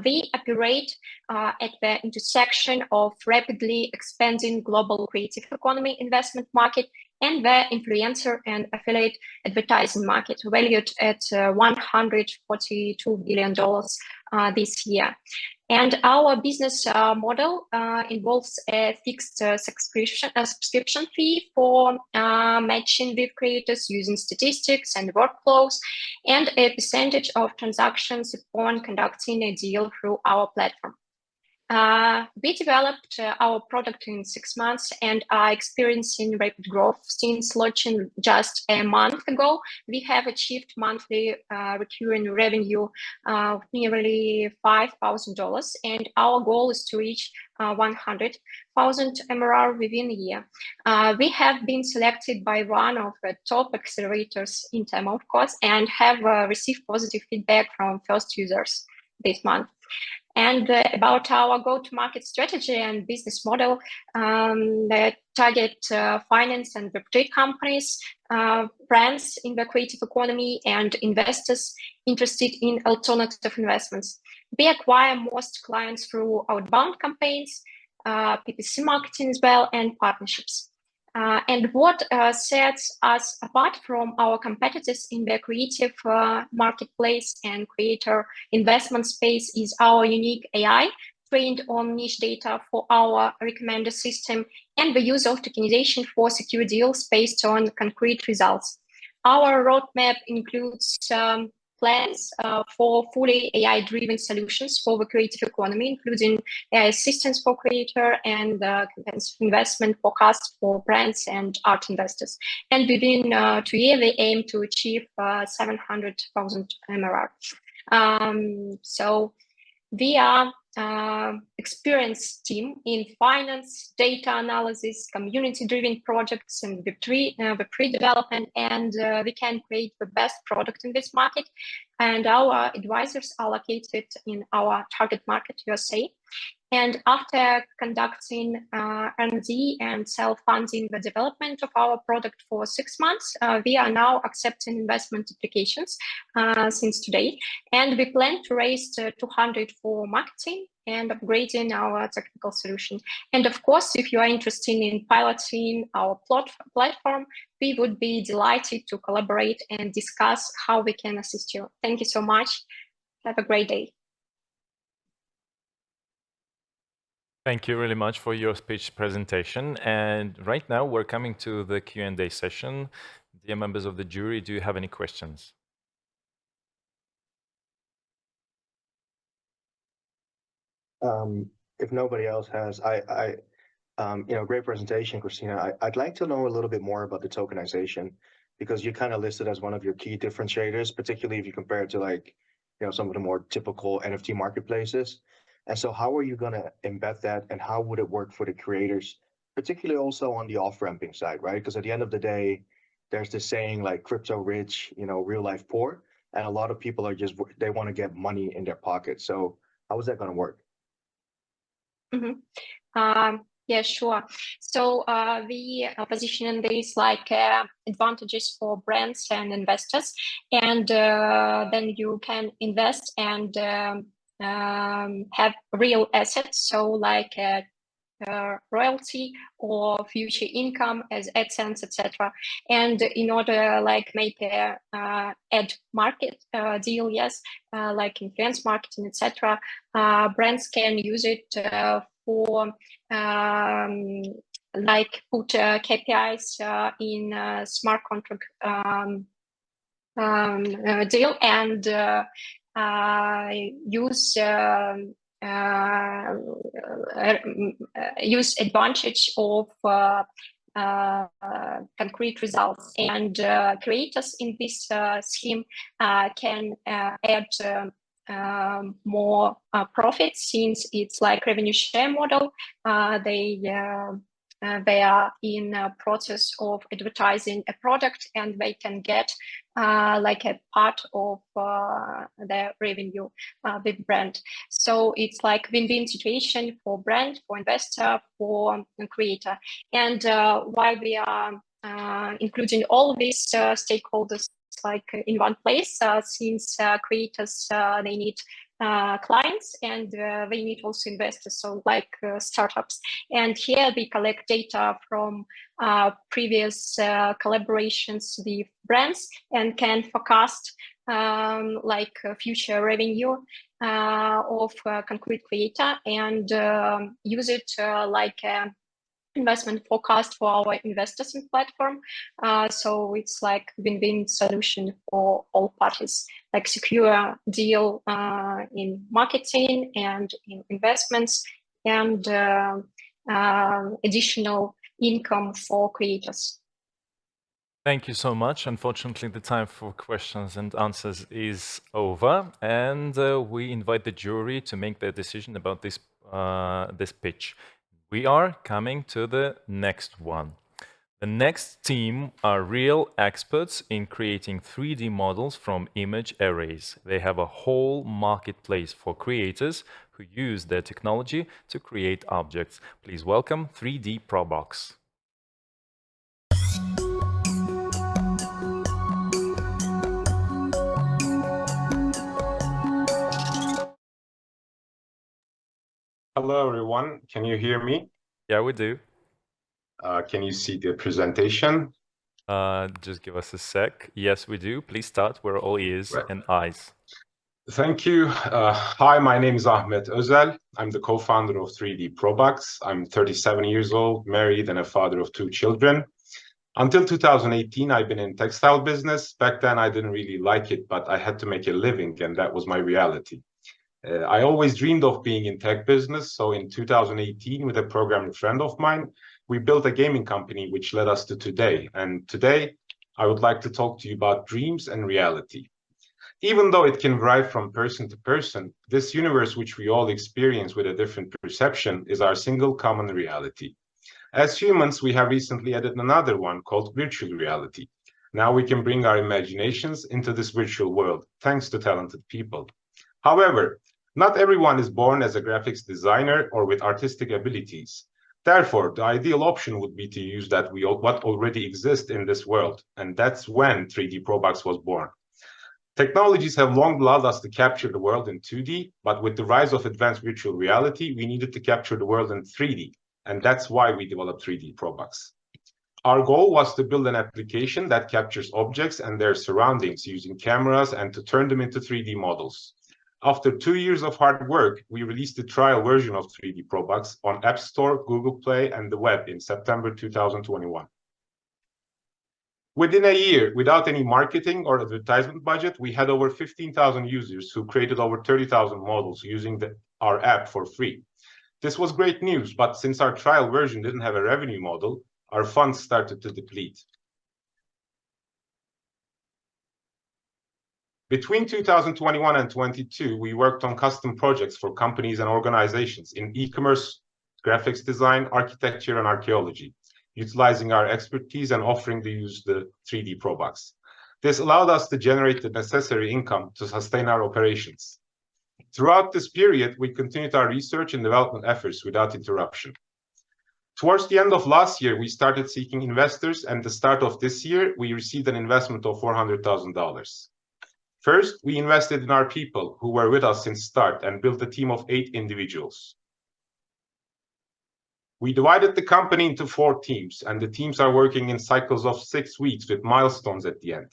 We operate at the intersection of rapidly expanding global creative economy investment market and the influencer and affiliate advertising market, valued at $142 billion this year. And our business model involves a fixed subscription fee for matching with creators using statistics and workflows, and a percentage of transactions upon conducting a deal through our platform. We developed our product in 6 months and are experiencing rapid growth since launching just a month ago. We have achieved monthly recurring revenue of nearly $5,000, and our goal is to reach 100,000 MRR within a year. We have been selected by one of the top accelerators, INTEMA, of course, and have received positive feedback from first users this month. And about our go-to-market strategy and business model, that target finance and Web3 companies, brands in the creative economy, and investors interested in alternative investments. We acquire most clients through outbound campaigns, PPC marketing as well, and partnerships. And what sets us apart from our competitors in the creative marketplace and creator investment space is our unique AI trained on niche data for our recommender system and the use of tokenization for secure deals based on concrete results. Our roadmap includes plans for fully AI-driven solutions for the creative economy, including AI assistance for creator and investment forecast for brands and art investors. And within 2 years, they aim to achieve 700,000 MRR. So we are experienced team in finance, data analysis, community-driven projects, and Web3 development, and we can create the best product in this market. And our advisors are located in our target market, USA. And after conducting R&D and self-funding the development of our product for 6 months, we are now accepting investment applications since today. And we plan to raise 200 for marketing and upgrading our technical solution. And of course, if you are interested in piloting our platform, we would be delighted to collaborate and discuss how we can assist you. Thank you so much. Have a great day. Thank you really much for your speech presentation. And right now we're coming to the Q&A session. Dear members of the jury, do you have any questions? If nobody else has, great presentation, Christina. I'd like to know a little bit more about the tokenization, because you kind of listed as one of your key differentiators, particularly if you compare it to some of the more typical NFT marketplaces. And so how are you going to embed that, and how would it work for the creators, particularly also on the off-ramping side, right? Because at the end of the day, there's this saying like crypto rich, real life poor, and a lot of people are they want to get money in their pocket. So how is that going to work? Yeah, sure. So we position these like advantages for brands and investors, and then you can invest and have real assets, so like royalty or future income as AdSense, etc. And in order like make a ad market deal, yes, like influence marketing, etc., brands can use it for like put KPIs in smart contract deal, and use advantage of concrete results. And creators in this scheme can add more profits, since it's like revenue share model. They are in a process of advertising a product, and they can get like a part of their revenue with brand. So it's like win-win situation for brand, for investor, for creator. And while we are including all these stakeholders like in one place, since creators they need clients, and they need also investors, so like startups. And here we collect data from previous collaborations with brands, and can forecast like future revenue of concrete creator, and use it like investment forecast for our investors in platform. So it's like win-win solution for all parties, like secure deal in marketing and in investments, and additional income for creators. Thank you so much. Unfortunately, the time for questions and answers is over, and we invite the jury to make their decision about this pitch. We are coming to the next one. The next team are real experts in creating 3D models from image arrays. They have a whole marketplace for creators who use their technology to create objects. Please welcome 3D Probox. Hello, everyone. Can you hear me? Yeah, we do. Can you see the presentation? Just give us a sec. Yes, we do. Please start. We're all ears and eyes. Thank you. Hi, my name is Ahmet Özel. I'm the co-founder of 3D Probox. I'm 37 years old, married, and a father of 2 children. Until 2018, I've been in textile business. Back then, I didn't really like it, but I had to make a living, and that was my reality. I always dreamed of being in tech business. So in 2018, with a programmer friend of mine, we built a gaming company, which led us to today. And today, I would like to talk to you about dreams and reality. Even though it can vary from person to person, this universe which we all experience with a different perception is our single common reality. As humans, we have recently added another one called virtual reality. Now we can bring our imaginations into this virtual world, thanks to talented people. However, not everyone is born as a graphics designer or with artistic abilities. Therefore, the ideal option would be to use what already exists in this world, and that's when 3D Probox was born. Technologies have long allowed us to capture the world in 2D, but with the rise of advanced virtual reality, we needed to capture the world in 3D, and that's why we developed 3D Probox. Our goal was to build an application that captures objects and their surroundings using cameras and to turn them into 3D models. After 2 years of hard work, we released the trial version of 3D Probox on App Store, Google Play, and the web in September 2021. Within a year, without any marketing or advertisement budget, we had over 15,000 users who created over 30,000 models using our app for free. This was great news, but since our trial version didn't have a revenue model, our funds started to deplete. Between 2021 and 22, we worked on custom projects for companies and organizations in e-commerce, graphics design, architecture, and archaeology, utilizing our expertise and offering to use the 3D Probox. This allowed us to generate the necessary income to sustain our operations. Throughout this period, we continued our research and development efforts without interruption. Towards the end of last year, we started seeking investors, and at the start of this year, we received an investment of $400,000. First, we invested in our people who were with us since start and built a team of 8 individuals. We divided the company into 4 teams, and the teams are working in cycles of 6 weeks with milestones at the end.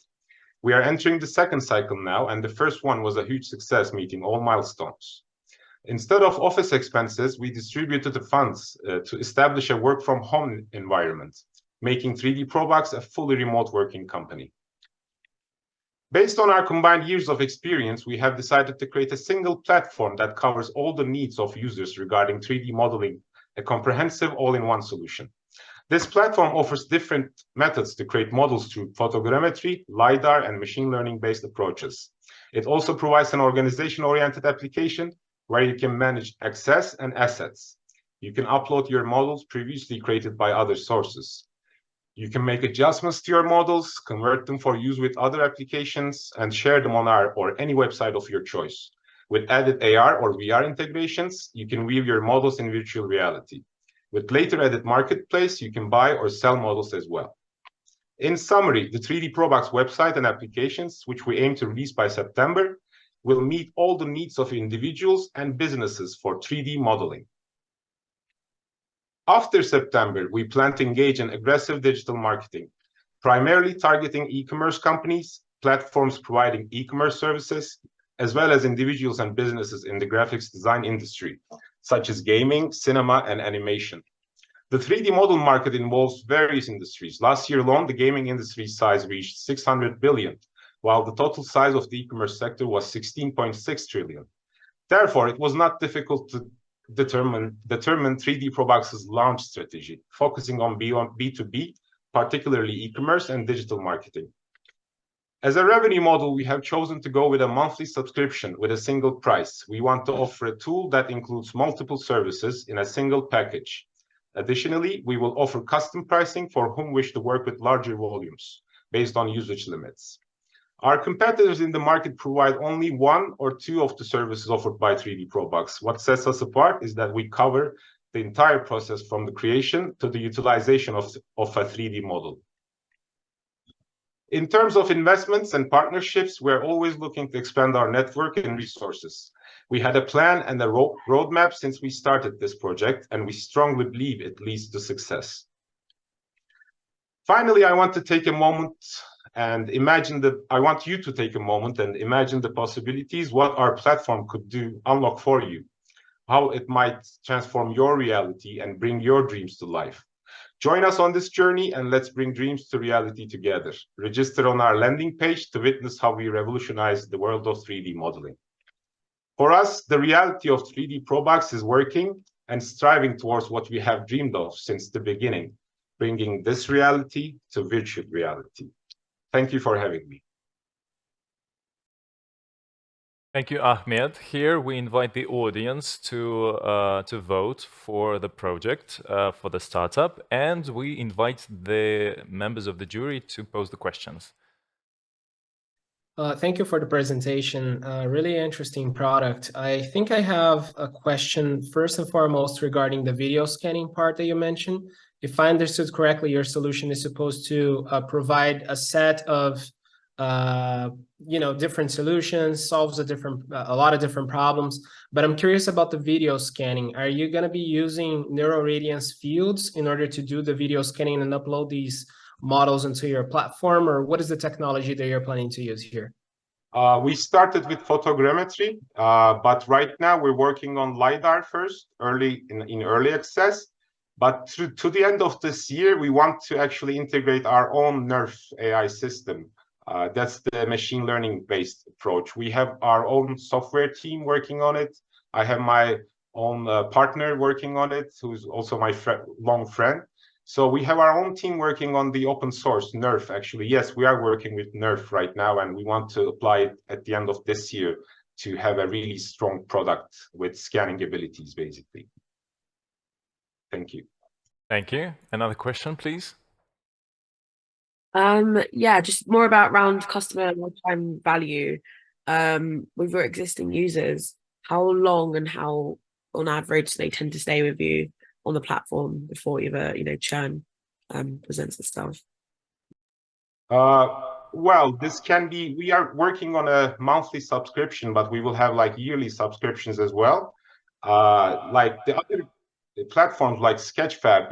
We are entering the second cycle now, and the first one was a huge success, meeting all milestones. Instead of office expenses, we distributed the funds to establish a work-from-home environment, making 3D Probox a fully remote working company. Based on our combined years of experience, we have decided to create a single platform that covers all the needs of users regarding 3D modeling, a comprehensive all-in-one solution. This platform offers different methods to create models through photogrammetry, LiDAR, and machine learning-based approaches. It also provides an organization-oriented application where you can manage access and assets. You can upload your models previously created by other sources. You can make adjustments to your models, convert them for use with other applications, and share them on our or any website of your choice. With added AR or VR integrations, you can view your models in virtual reality. With later added marketplace, you can buy or sell models as well. In summary, the 3D Probox website and applications, which we aim to release by September, will meet all the needs of individuals and businesses for 3D modeling. After September, we plan to engage in aggressive digital marketing, primarily targeting e-commerce companies, platforms providing e-commerce services, as well as individuals and businesses in the graphics design industry, such as gaming, cinema, and animation. The 3D model market involves various industries. Last year alone, the gaming industry size reached 600 billion, while the total size of the e-commerce sector was 16.6 trillion. Therefore, it was not difficult to determine 3D Probox's launch strategy, focusing on B2B, particularly e-commerce and digital marketing. As a revenue model, we have chosen to go with a monthly subscription with a single price. We want to offer a tool that includes multiple services in a single package. Additionally, we will offer custom pricing for whom wish to work with larger volumes based on usage limits. Our competitors in the market provide only 1 or 2 of the services offered by 3D Probox. What sets us apart is that we cover the entire process from the creation to the utilization of a 3D model. In terms of investments and partnerships, we're always looking to expand our network and resources. We had a plan and a roadmap since we started this project, and we strongly believe it leads to success. Finally, I want you to take a moment and imagine the possibilities, what our platform could unlock for you, how it might transform your reality and bring your dreams to life. Join us on this journey and let's bring dreams to reality together. Register on our landing page to witness how we revolutionize the world of 3D modeling. For us, the reality of 3D ProBox is working and striving towards what we have dreamed of since the beginning, bringing this reality to virtual reality. Thank you for having me. Thank you, Ahmed. Here we invite the audience to vote for the project, for the startup, and we invite the members of the jury to pose the questions. Thank you for the presentation. Really interesting product. I think I have a question first and foremost regarding the video scanning part that you mentioned. If I understood correctly, your solution is supposed to provide a set of different solutions, solves a lot of different problems. But I'm curious about the video scanning. Are you going to be using neural radiance fields in order to do the video scanning and upload these models into your platform, or what is the technology that you're planning to use here? We started with photogrammetry, but right now we're working on LiDAR first, in early access. But to the end of this year, we want to actually integrate our own NERF AI system. That's the machine learning based approach. We have our own software team working on it. I have my own partner working on it, who's also my long friend. So we have our own team working on the open source NERF, actually. Yes, we are working with NERF right now, and we want to apply it at the end of this year to have a really strong product with scanning abilities, basically. Thank you. Thank you. Another question, please. Yeah, just more about around customer lifetime value with your existing users. How long and how, on average, they tend to stay with you on the platform before either churn presents itself? Well, this can be, we are working on a monthly subscription, but we will have like yearly subscriptions as well. Like the other platforms like Sketchfab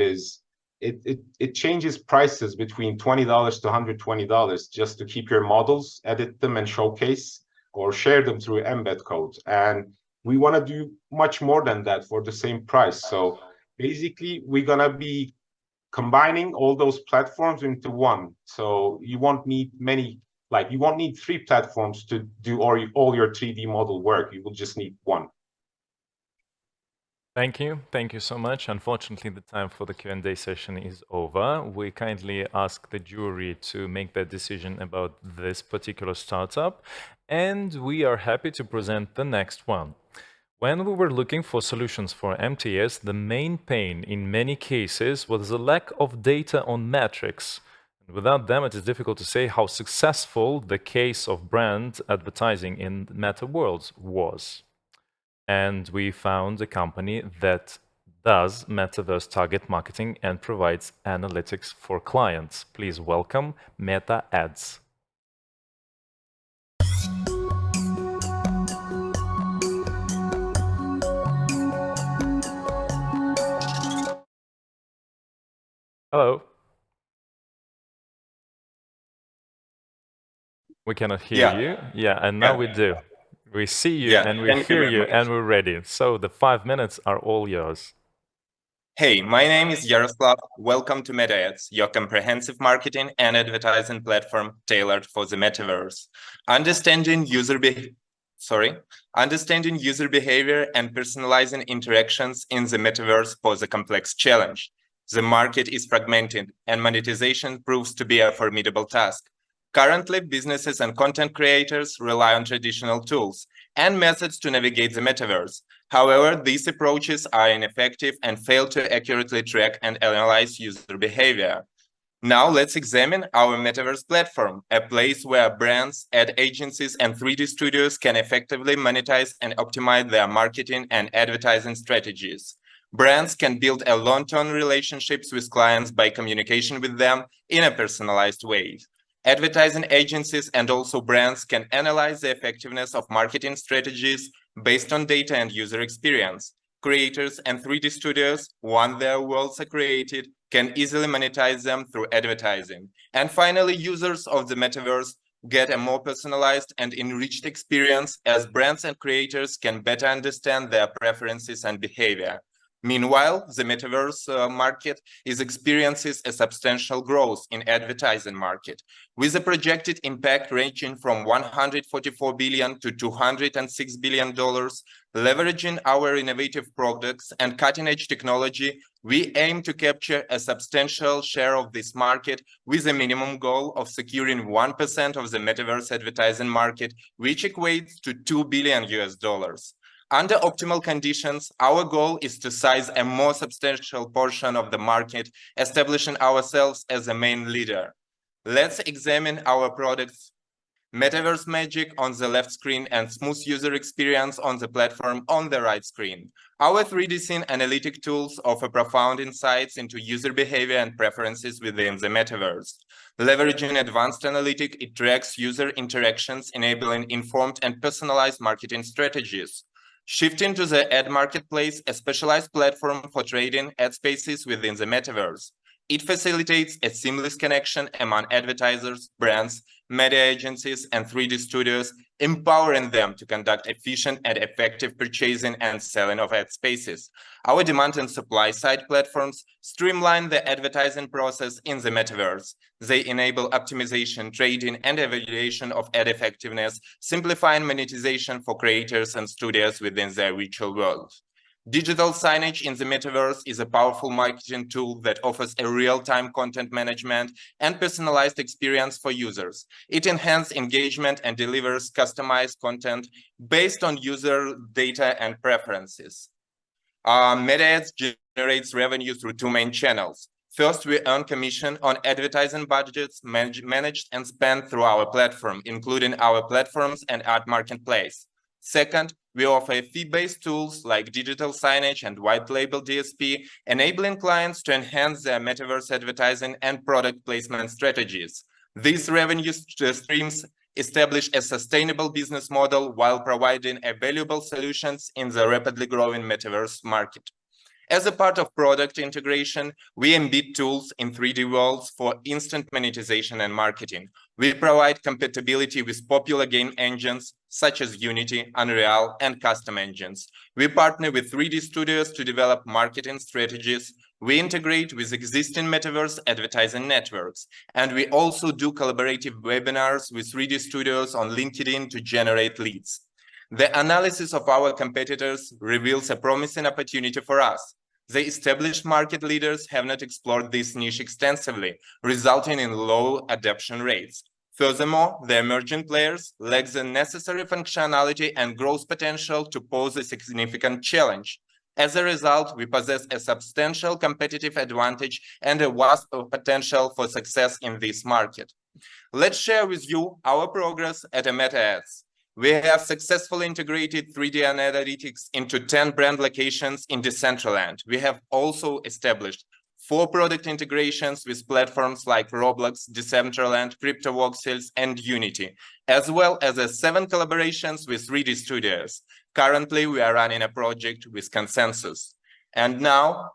it changes prices between $20 to $120 just to keep your models, edit them and showcase or share them through embed code. And we want to do much more than that for the same price. So basically, we're going to be combining all those platforms into one. So you won't need you won't need 3 platforms to do all your 3D model work. You will just need one. Thank you. Thank you so much. Unfortunately, the time for the Q&A session is over. We kindly ask the jury to make their decision about this particular startup, and we are happy to present the next one. When we were looking for solutions for MTS, the main pain in many cases was the lack of data on metrics. Without them, it is difficult to say how successful the case of brand advertising in meta worlds was. And we found a company that does metaverse target marketing and provides analytics for clients. Please welcome Meta Ads. Hello. We cannot hear you. Yeah, and now we do. We see you and we hear you and we're ready. So the 5 minutes are all yours. Hey, my name is Yaroslav. Welcome to Meta Ads, your comprehensive marketing and advertising platform tailored for the metaverse. Understanding user behavior and personalizing interactions in the metaverse pose a complex challenge. The market is fragmented and monetization proves to be a formidable task. Currently, businesses and content creators rely on traditional tools and methods to navigate the metaverse. However, these approaches are ineffective and fail to accurately track and analyze user behavior. Now let's examine our metaverse platform, a place where brands, ad agencies, and 3D studios can effectively monetize and optimize their marketing and advertising strategies. Brands can build a long-term relationships with clients by communication with them in a personalized way. Advertising agencies and also brands can analyze the effectiveness of marketing strategies based on data and user experience. Creators and 3D studios, once their worlds are created, can easily monetize them through advertising. And finally, users of the metaverse get a more personalized and enriched experience as brands and creators can better understand their preferences and behavior. Meanwhile, the metaverse market experiences a substantial growth in advertising market, with a projected impact ranging from $144 billion to $206 billion. Leveraging our innovative products and cutting-edge technology, we aim to capture a substantial share of this market with a minimum goal of securing 1% of the metaverse advertising market, which equates to $2 billion US. Under optimal conditions, our goal is to seize a more substantial portion of the market, establishing ourselves as a main leader. Let's examine our products. Metaverse Magic on the left screen and smooth user experience on the platform on the right screen. Our 3D scene analytic tools offer profound insights into user behavior and preferences within the metaverse. Leveraging advanced analytic, it tracks user interactions, enabling informed and personalized marketing strategies. Shifting to the ad marketplace, a specialized platform for trading ad spaces within the metaverse. It facilitates a seamless connection among advertisers, brands, media agencies, and 3D studios, empowering them to conduct efficient and effective purchasing and selling of ad spaces. Our demand and supply side platforms streamline the advertising process in the metaverse. They enable optimization, trading, and evaluation of ad effectiveness, simplifying monetization for creators and studios within their virtual world. Digital signage in the metaverse is a powerful marketing tool that offers a real-time content management and personalized experience for users. It enhances engagement and delivers customized content based on user data and preferences. Meta Ads generates revenue through two main channels. First, we earn commission on advertising budgets managed and spent through our platform, including our platforms and ad marketplace. Second, we offer fee-based tools like digital signage and white label DSP, enabling clients to enhance their metaverse advertising and product placement strategies. These revenue streams establish a sustainable business model while providing valuable solutions in the rapidly growing metaverse market. As a part of product integration, we embed tools in 3D worlds for instant monetization and marketing. We provide compatibility with popular game engines such as Unity, Unreal, and custom engines. We partner with 3D studios to develop marketing strategies. We integrate with existing metaverse advertising networks. And we also do collaborative webinars with 3D studios on LinkedIn to generate leads. The analysis of our competitors reveals a promising opportunity for us. The established market leaders have not explored this niche extensively, resulting in low adoption rates. Furthermore, the emerging players lack the necessary functionality and growth potential to pose a significant challenge. As a result, we possess a substantial competitive advantage and a vast potential for success in this market. Let's share with you our progress at Meta Ads. We have successfully integrated 3D analytics into 10 brand locations in Decentraland. We have also established 4 product integrations with platforms like Roblox, Decentraland, CryptoVoxels, and Unity, as well as 7 collaborations with 3D studios. Currently, we are running a project with Consensus. And now,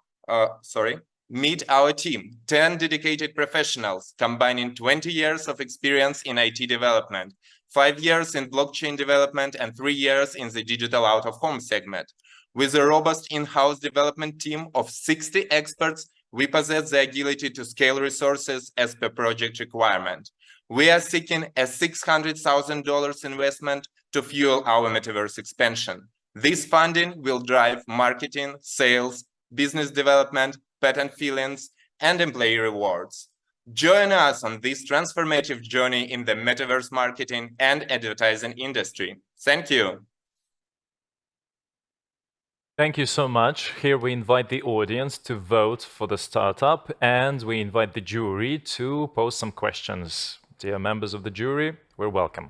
meet our team, 10 dedicated professionals combining 20 years of experience in IT development, 5 years in blockchain development, and 3 years in the digital out-of-home segment. With a robust in-house development team of 60 experts, we possess the agility to scale resources as per project requirement. We are seeking a $600,000 investment to fuel our metaverse expansion. This funding will drive marketing, sales, business development, patent filings, and employee rewards. Join us on this transformative journey in the metaverse marketing and advertising industry. Thank you. Thank you so much. Here we invite the audience to vote for the startup, and we invite the jury to pose some questions. Dear members of the jury, we're welcome.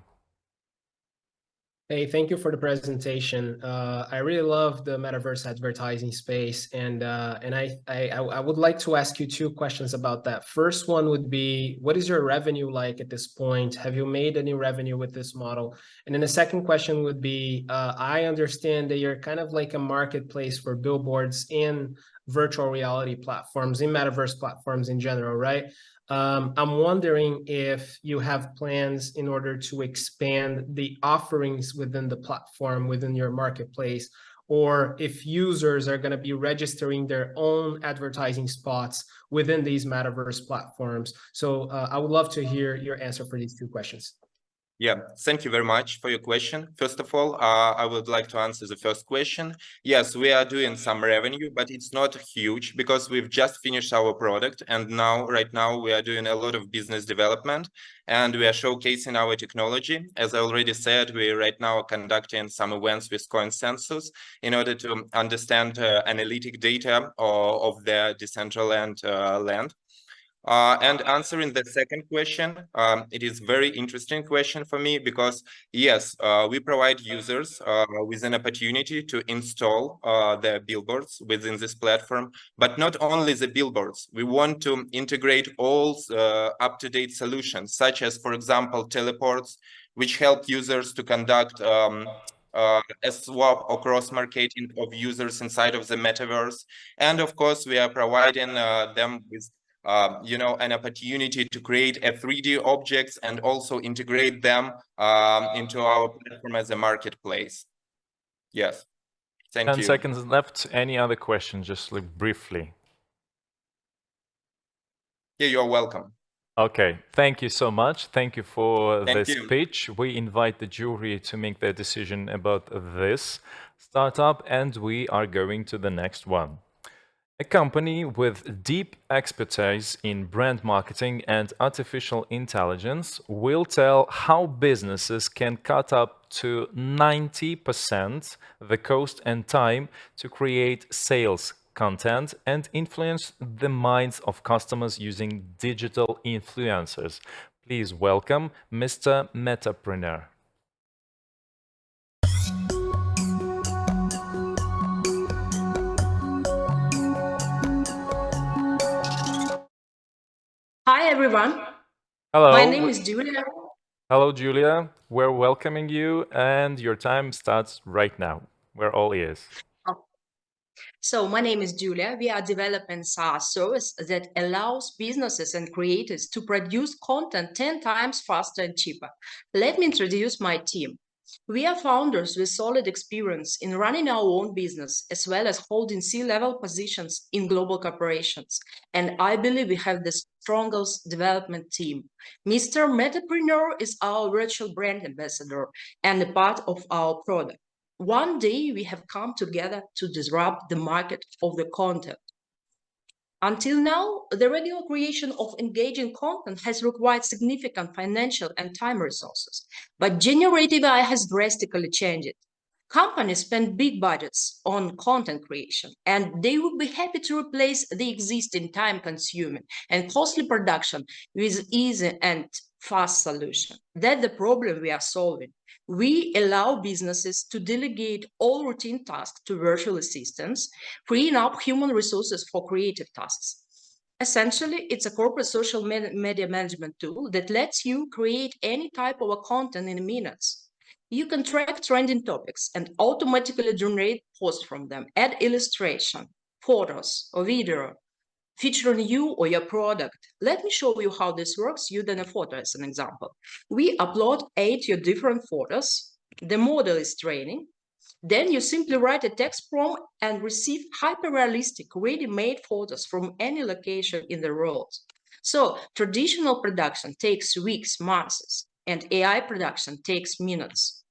Hey, thank you for the presentation. I really love the metaverse advertising space, and I would like to ask you 2 questions about that. First one would be, what is your revenue like at this point? Have you made any revenue with this model? And then the second question would be, I understand that you're kind of like a marketplace for billboards in virtual reality platforms, in metaverse platforms in general, right? I'm wondering if you have plans in order to expand the offerings within the platform, within your marketplace, or if users are going to be registering their own advertising spots within these metaverse platforms. So I would love to hear your answer for these two questions. Yeah, thank you very much for your question. First of all, I would like to answer the first question. Yes, we are doing some revenue, but it's not huge because we've just finished our product. And right now, we are doing a lot of business development and we are showcasing our technology. As I already said, we right now are conducting some events with coin census in order to understand analytic data of the decentralized land. And answering the second question, it is very interesting question for me because yes, we provide users with an opportunity to install the billboards within this platform, but not only the billboards. We want to integrate all up-to-date solutions, such as, for example, teleports, which help users to conduct a swap or cross-marketing of users inside of the metaverse. And of course, we are providing them with an opportunity to create a 3D objects and also integrate them into our platform as a marketplace. Yes, thank you. 10 seconds left. Any other questions, just like briefly? Yeah, you're welcome. Okay, thank you so much. Thank you for Thank this you. pitch. We invite the jury to make their decision about this startup, and we are going to the next one. A company with deep expertise in brand marketing and artificial intelligence will tell how businesses can cut up to 90% the cost and time to create sales content and influence the minds of customers using digital influencers. Please welcome Mr. Metapreneur. Hi, everyone. Hello. My name is Julia. Hello, Julia. We're welcoming you, and your time starts right now. We're all ears. So my name is Julia. We are developing SaaS service that allows businesses and creators to produce content 10 times faster and cheaper. Let me introduce my team. We are founders with solid experience in running our own business, as well as holding C-level positions in global corporations. And I believe we have the strongest development team. Mr. Metapreneur is our virtual brand ambassador and a part of our product. One day we have come together to disrupt the market of the content. Until now, the regular creation of engaging content has required significant financial and time resources, but generative AI has drastically changed it. Companies spend big budgets on content creation, and they would be happy to replace the existing time-consuming and costly production with easy and fast solution. That's the problem we are solving. We allow businesses to delegate all routine tasks to virtual assistants, freeing up human resources for creative tasks. Essentially, it's a corporate social media management tool that lets you create any type of content in minutes. You can track trending topics and automatically generate posts from them, add illustration, photos, or video, featuring you or your product. Let me show you how this works using a photo as an example. We upload 8 your different photos. The model is training. Then you simply write a text prompt and receive hyper-realistic, ready-made photos from any location in the world. So traditional production takes weeks, months, and AI production takes minutes.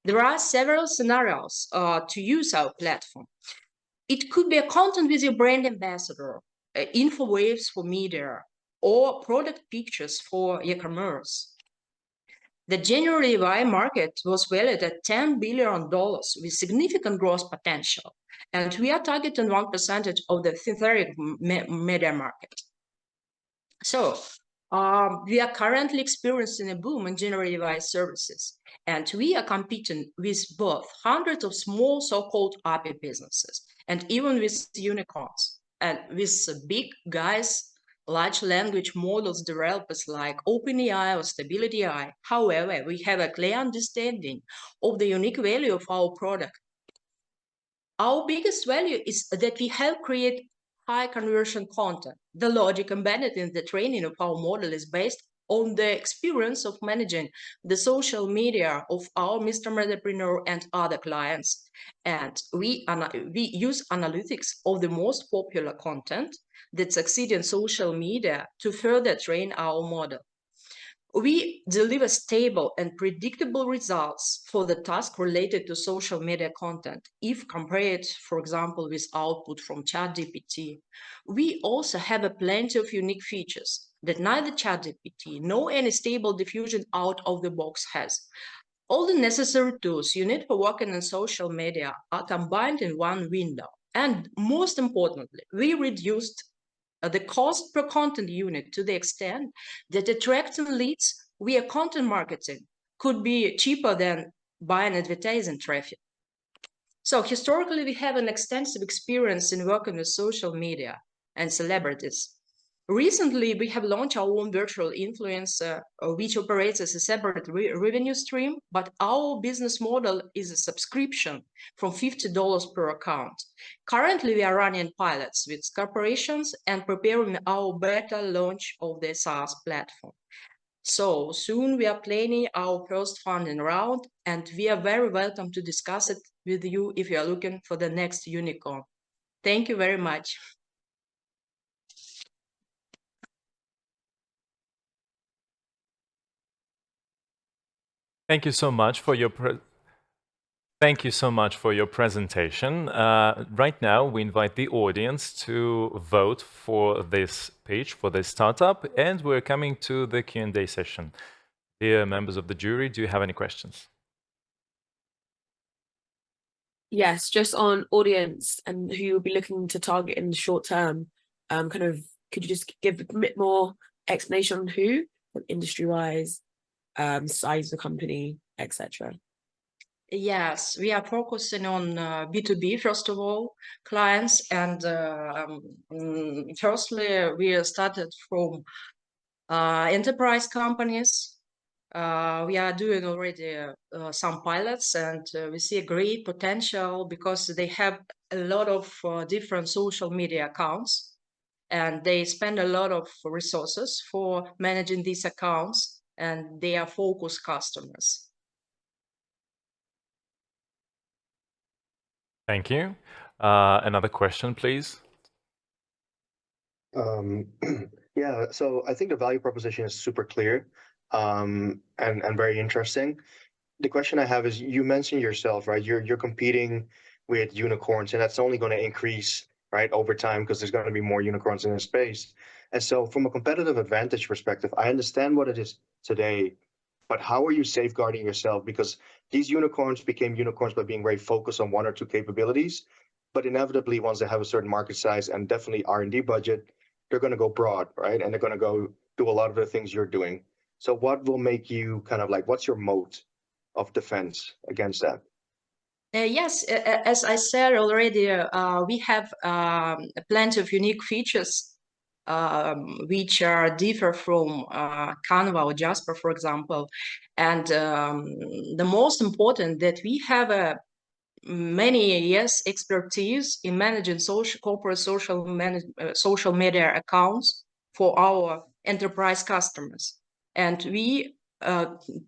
There are several scenarios to use our platform. It could be a content with your brand ambassador, info waves for media, or product pictures for e-commerce. The generative AI market was valued at $10 billion with significant growth potential, and we are targeting 1% of the synthetic media market. So we are currently experiencing a boom in generative AI services, and we are competing with both hundreds of small so-called API businesses and even with unicorns and with big guys, large language models developers like OpenAI or Stability AI. However, we have a clear understanding of the unique value of our product. Our biggest value is that we help create high conversion content. The logic embedded in the training of our model is based on the experience of managing the social media of our Mr. Entrepreneur and other clients. And we use analytics of the most popular content that succeed in social media to further train our model. We deliver stable and predictable results for the task related to social media content if compared, for example, with output from ChatGPT. We also have plenty of unique features that neither ChatGPT nor any stable diffusion out of the box has. All the necessary tools you need for working on social media are combined in one window. And most importantly, we reduced the cost per content unit to the extent that attracting leads via content marketing could be cheaper than buying advertising traffic. So historically, we have an extensive experience in working with social media and celebrities. Recently, we have launched our own virtual influencer, which operates as a separate revenue stream, but our business model is a subscription from $50 per account. Currently, we are running pilots with corporations and preparing our beta launch of the SaaS platform. So soon we are planning our first funding round, and we are very welcome to discuss it with you if you are looking for the next unicorn. Thank you very much. Thank you so much for your presentation. Right now, we invite the audience to vote for this page, for this startup, and we're coming to the Q&A session. Dear members of the jury, do you have any questions? Yes, just on audience and who you'll be looking to target in the short term. Could you just give a bit more explanation on who, industry-wise, size of the company, etc.? Yes, we are focusing on B2B, first of all, clients. And firstly, we started from enterprise companies. We are doing already some pilots, and we see a great potential because they have a lot of different social media accounts, and they spend a lot of resources for managing these accounts, and they are focused customers. Thank you. Another question, please. Yeah, so I think the value proposition is super clear and very interesting. The question I have is, you mentioned yourself, right? You're competing with unicorns, and that's only going to increase, right, over time because there's going to be more unicorns in the space. And so from a competitive advantage perspective, I understand what it is today, but how are you safeguarding yourself? Because these unicorns became unicorns by being very focused on one or two capabilities, but inevitably, once they have a certain market size and definitely R&D budget, they're going to go broad, right? And they're going to go do a lot of the things you're doing. So what will make you kind of like, what's your moat of defense against that? Yes, as I said already, we have plenty of unique features which are differ from Canva or Jasper, for example. And the most important that we have many years expertise in managing corporate social media accounts for our enterprise customers. And we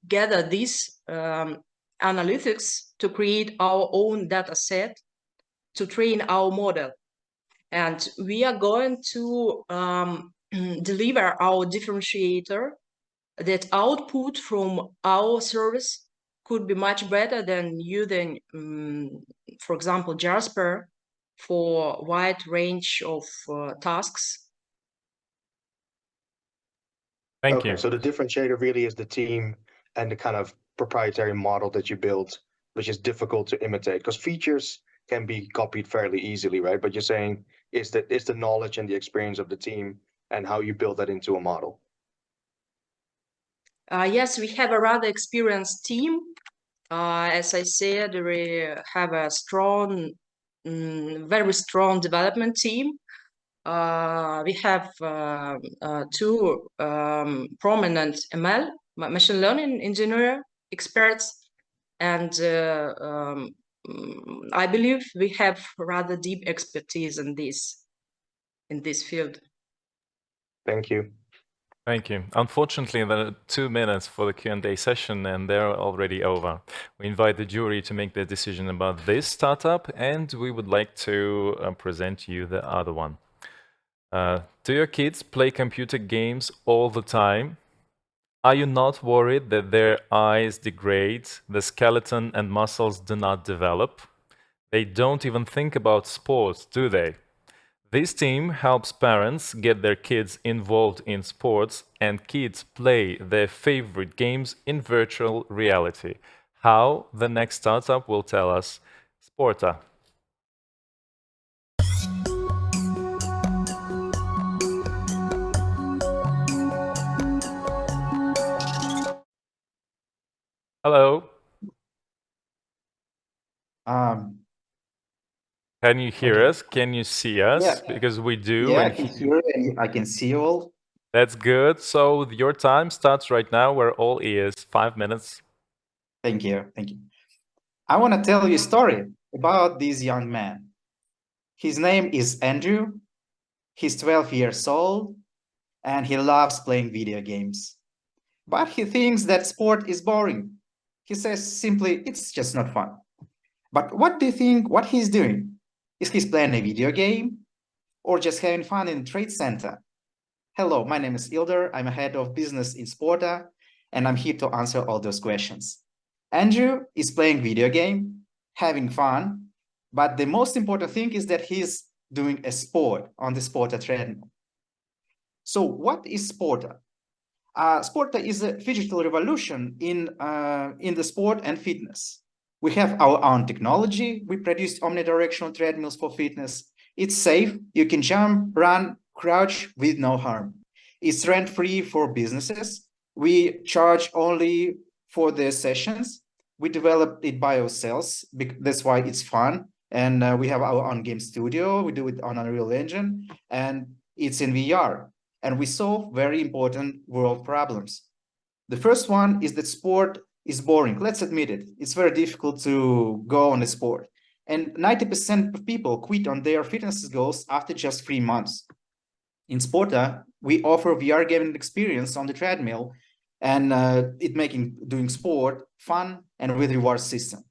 gather these analytics to create our own data set to train our model. And we are going to deliver our differentiator that output from our service could be much better than using, for example, Jasper for wide range of tasks. Thank you. So the differentiator really is the team and the kind of proprietary model that you built, which is difficult to imitate because features can be copied fairly easily, right? But you're saying it's the knowledge and the experience of the team and how you build that into a model. Yes, we have a rather experienced team. As I said, we have a strong, very strong development team. We have two prominent ML, machine learning engineer experts, and I believe we have rather deep expertise in this field. Thank you. Thank you. Unfortunately, there are 2 minutes for the Q&A session, and they're already over. We invite the jury to make their decision about this startup, and we would like to present you the other one. Do your kids play computer games all the time? Are you not worried that their eyes degrade, the skeleton and muscles do not develop? They don't even think about sports, do they? This team helps parents get their kids involved in sports and kids play their favorite games in virtual reality. How? The next startup will tell us. Sporta. Hello. Can you hear us? Can you see us? Yeah. Because we do. Yeah, I and can hear and I can see you all. That's good. So your time starts right now. We're all ears. 5 minutes. Thank you. Thank you. I want to tell you a story about this young man. His name is Andrew. He's 12 years old and he loves playing video games. But he thinks that sport is boring. He says simply, it's just not fun. But what do you think what he's doing? Is he playing a video game or just having fun in a trade center? Hello, my name is Ilder. I'm a head of business in Sporta, and I'm here to answer all those questions. Andrew is playing video game, having fun, but the most important thing is that he's doing a sport on the Sporta treadmill. So what is Sporta? Sporta is a digital revolution in the sport and fitness. We have our own technology. We produce omnidirectional treadmills for fitness. It's safe. You can jump, run, crouch with no harm. It's rent-free for businesses. We charge only for the sessions. We developed it by ourselves. That's why it's fun. And we have our own game studio. We do it on Unreal Engine, and it's in VR. And we solve very important world problems. The first one is that sport is boring. Let's admit it. It's very difficult to go on a sport. And 90% of people quit on their fitness goals after just 3 months. In Sporta, we offer VR gaming experience on the treadmill and making doing sport fun and with reward system.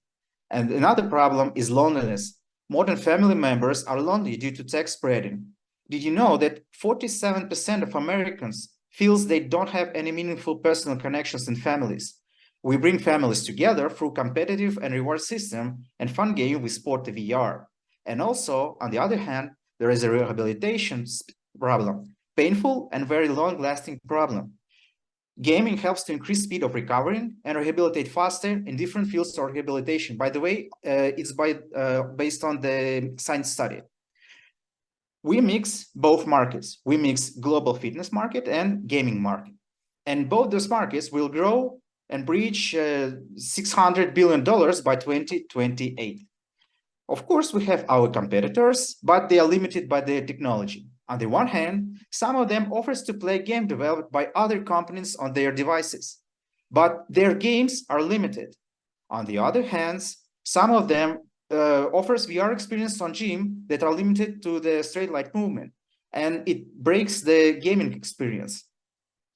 And another problem is loneliness. Modern family members are lonely due to tech spreading. Did you know that 47% of Americans feels they don't have any meaningful personal connections in families? We bring families together through competitive and reward system and fun game with Sporta VR. And also, on the other hand, there is a rehabilitation problem, painful and very long-lasting problem. Gaming helps to increase speed of recovering and rehabilitate faster in different fields of rehabilitation. By the way, it's based on the science study. We mix both markets. We mix global fitness market and gaming market. And both those markets will grow and reach $600 billion by 2028. Of course, we have our competitors, but they are limited by their technology. On the one hand, some of them offers to play game developed by other companies on their devices, but their games are limited. On the other hand, some of them offers VR experience on gym that are limited to the straight line movement, and it breaks the gaming experience.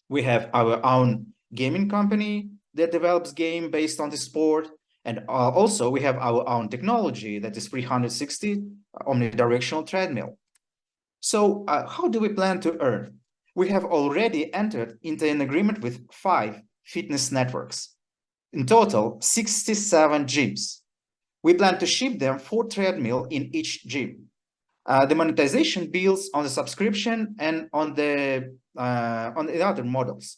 We have our own gaming company that develops game based on the sport, and also we have our own technology that is 360 omnidirectional treadmill. So how do we plan to earn? We have already entered into an agreement with 5 fitness networks. In total, 67 gyms. We plan to ship them 4 treadmill in each gym. The monetization builds on the subscription and on the other models.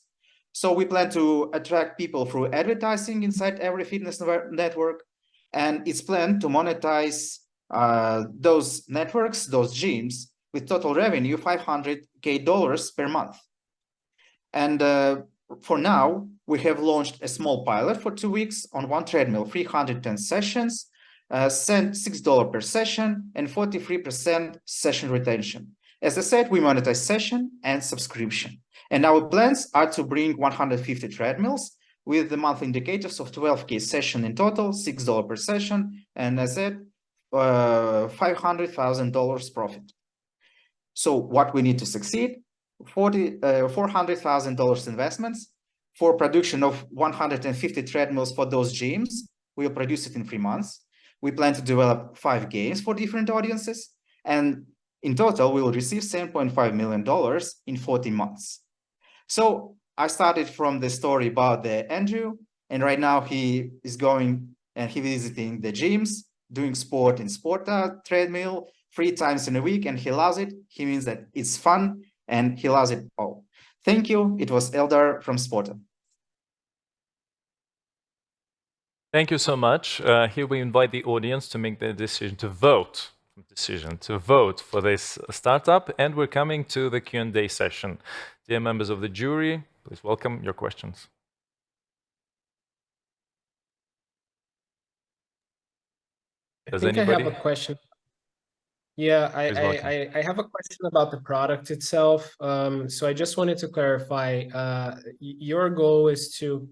So we plan to attract people through advertising inside every fitness network, and it's planned to monetize those networks, those gyms, with total revenue $500K per month. And for now, we have launched a small pilot for 2 weeks on 1 treadmill, 310 sessions, $6 per session, and 43% session retention. As I said, we monetize session and subscription. And our plans are to bring 150 treadmills with the monthly indicators of 12K session in total, $6 per session, and as I said, $500,000 profit. So what we need to succeed? $400,000 investments for production of 150 treadmills for those gyms. We'll produce it in 3 months. We plan to develop 5 games for different audiences. And in total, we will receive $7.5 million in 14 months. So I started from the story about the Andrew, and right now he is going and he visiting the gyms, doing sport in Sporta treadmill 3 times in a week, and he loves it. He means that it's fun and he loves it all. Thank you. It was Eldar from Sporta. Thank you so much. Here we invite the audience to make the decision to vote for this startup, and we're coming to the Q&A session. Dear members of the jury, please welcome your questions. I have a question. Yeah, I have a question about the product itself. So I just wanted to clarify, your goal is to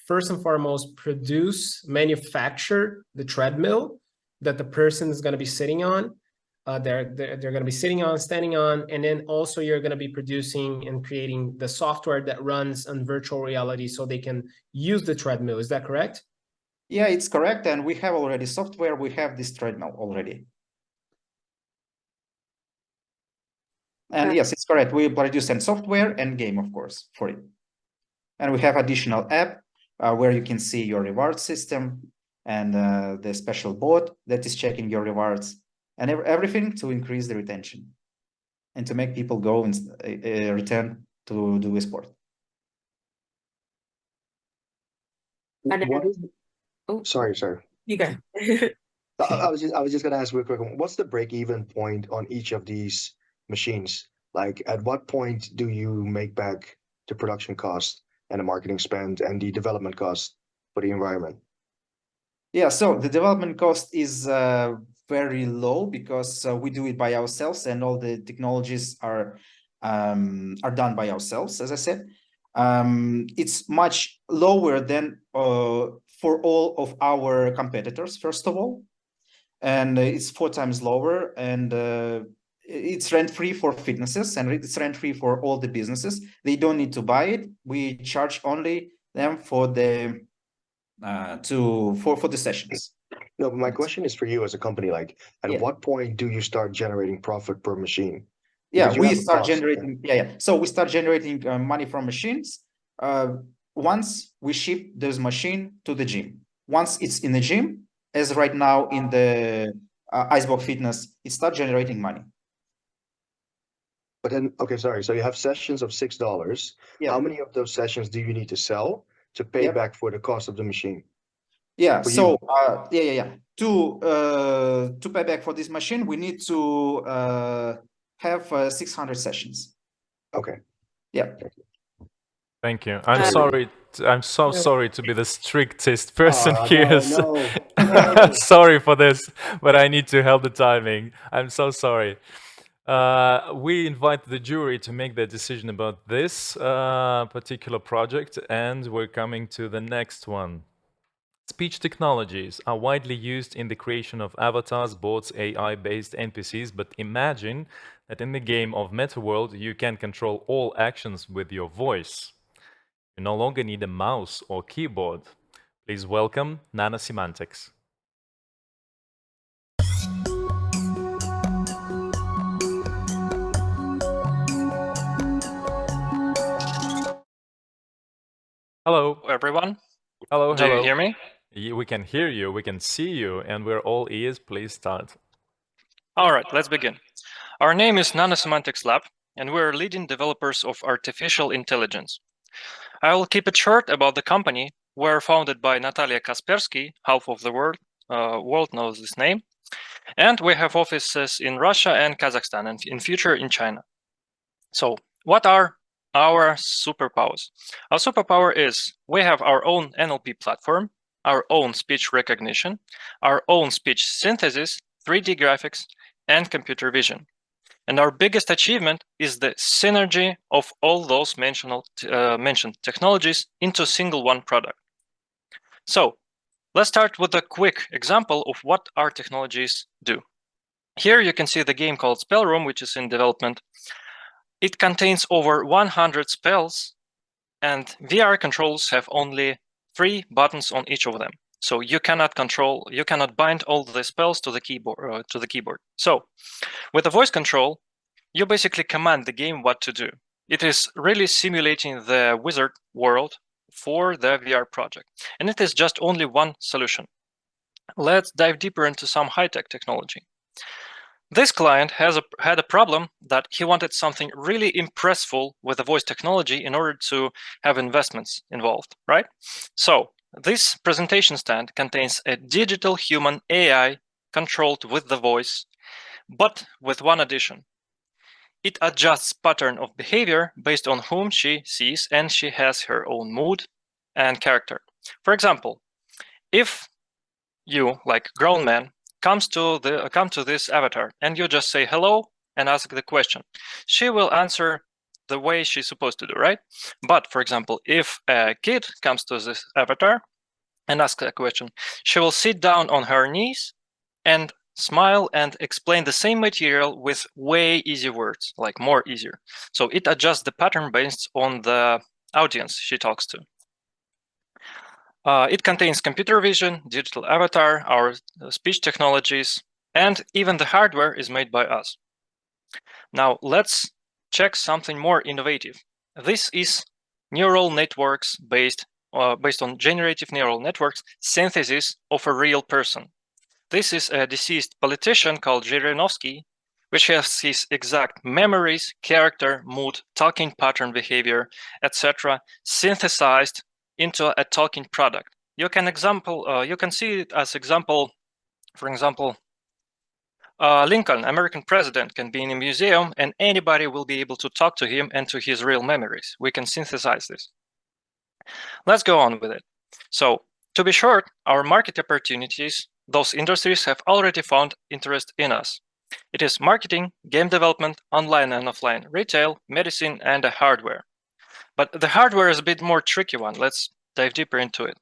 first and foremost manufacture the treadmill that the person is going to be sitting on. They're going to be sitting on, standing on, and then also you're going to be producing and creating the software that runs on virtual reality so they can use the treadmill. Is that correct? Yeah, it's correct. And we have already software. We have this treadmill already. And yes, it's correct. We produce some software and game, of course, for it. And we have additional app where you can see your reward system and the special bot that is checking your rewards and everything to increase the retention and to make people go and return to do a sport. Sorry. You go. I was just gonna ask real quick. What's the break-even point on each of these machines? Like, at what point do you make back the production cost and the marketing spend and the development cost for the environment? Yeah, so the development cost is very low because we do it by ourselves, and all the technologies are done by ourselves. As I said, it's much lower than for all of our competitors, first of all, and it's 4 times lower, and it's rent-free for fitnesses, and it's rent-free for all the businesses. They don't need to buy it. We charge only them for the for the sessions. No, but my question is for you as a company. Like, at what point do you start generating profit per machine? Yeah, we start generating. So we start generating money from machines once we ship this machine to the gym. Once it's in the gym, as right now in the Icebox Fitness, it starts generating money. But then, okay, sorry. So you have sessions of $6. Yeah. How many of those sessions do you need to sell to pay back for the cost of the machine? Yeah. So to pay back for this machine, we need to have 600 sessions. Okay. Yeah. Thank you. I'm sorry. I'm so sorry to be the strictest person here. Sorry for this, but I need to help the timing. I'm so sorry. We invite the jury to make their decision about this particular project, and we're coming to the next one. Speech technologies are widely used in the creation of avatars, bots, AI-based NPCs, but imagine that in the game of MetaWorld, you can control all actions with your voice. You no longer need a mouse or keyboard. Please welcome Nanosemantics. Hello, everyone. Hello. Do you hear me? We can hear you, we can see you, and we're all ears. Please start. All right, let's begin. Our name is Nanosemantics Lab, and we're leading developers of artificial intelligence. I will keep it short about the company. We're founded by Natalia Kaspersky, half of the world knows this name, and we have offices in Russia and Kazakhstan, and in future in China. So, what are our superpowers? Our superpower is we have our own NLP platform, our own speech recognition, our own speech synthesis, 3D graphics, and computer vision. And our biggest achievement is the synergy of all those mentioned technologies into single one product. So let's start with a quick example of what our technologies do. Here you can see the game called Spell Room, which is in development. It contains over 100 spells, and VR controls have only 3 buttons on each of them. So you cannot bind all the spells to the keyboard. So with the voice control, you basically command the game what to do. It is really simulating the wizard world for the VR project. And it is just only one solution. Let's dive deeper into some high-tech technology. This client had a problem that he wanted something really impressive with the voice technology in order to have investments involved, right? So this presentation stand contains a digital human AI controlled with the voice, but with one addition. It adjusts pattern of behavior based on whom she sees, and she has her own mood and character. For example, if you, like grown man, come to this avatar and you just say hello and ask the question, she will answer the way she's supposed to do, right? But for example, if a kid comes to this avatar and asks a question, she will sit down on her knees and smile and explain the same material with way easier words, like more easier. So it adjusts the pattern based on the audience she talks to. It contains computer vision, digital avatar, our speech technologies, and even the hardware is made by us. Now let's check something more innovative. This is neural networks based on generative neural networks synthesis of a real person. This is a deceased politician called Zhirinovsky, which has his exact memories, character, mood, talking pattern behavior, etc., synthesized into a talking product. You can see it as example. For example, Lincoln, American president, can be in a museum, and anybody will be able to talk to him and to his real memories. We can synthesize this. Let's go on with it. So, to be short, our market opportunities, those industries have already found interest in us. It is marketing, game development, online and offline retail, medicine, and hardware. But the hardware is a bit more tricky one. Let's dive deeper into it.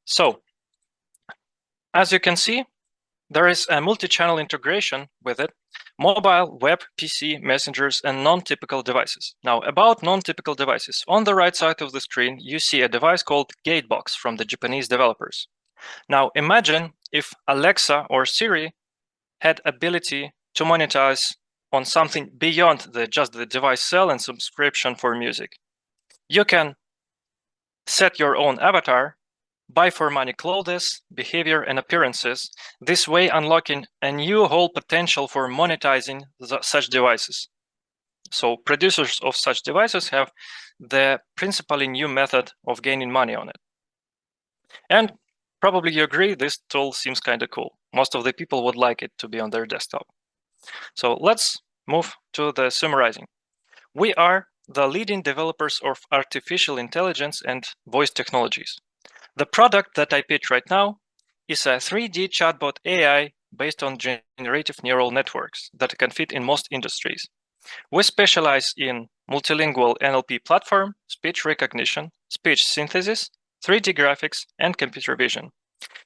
So, as you can see, there is a multi-channel integration with it, mobile, web, PC, messengers, and non-typical devices. Now, about non-typical devices, on the right side of the screen, you see a device called Gatebox from the Japanese developers. Now, imagine if Alexa or Siri had ability to monetize on something beyond just the device sale and subscription for music. You can set your own avatar, buy for money clothes, behavior, and appearances, this way unlocking a new whole potential for monetizing such devices. So producers of such devices have the principally new method of gaining money on it. And probably you agree, this tool seems kind of cool. Most of the people would like it to be on their desktop. So let's move to the summarizing. We are the leading developers of artificial intelligence and voice technologies. The product that I pitch right now is a 3D chatbot AI based on generative neural networks that can fit in most industries. We specialize in multilingual NLP platform, speech recognition, speech synthesis, 3D graphics, and computer vision.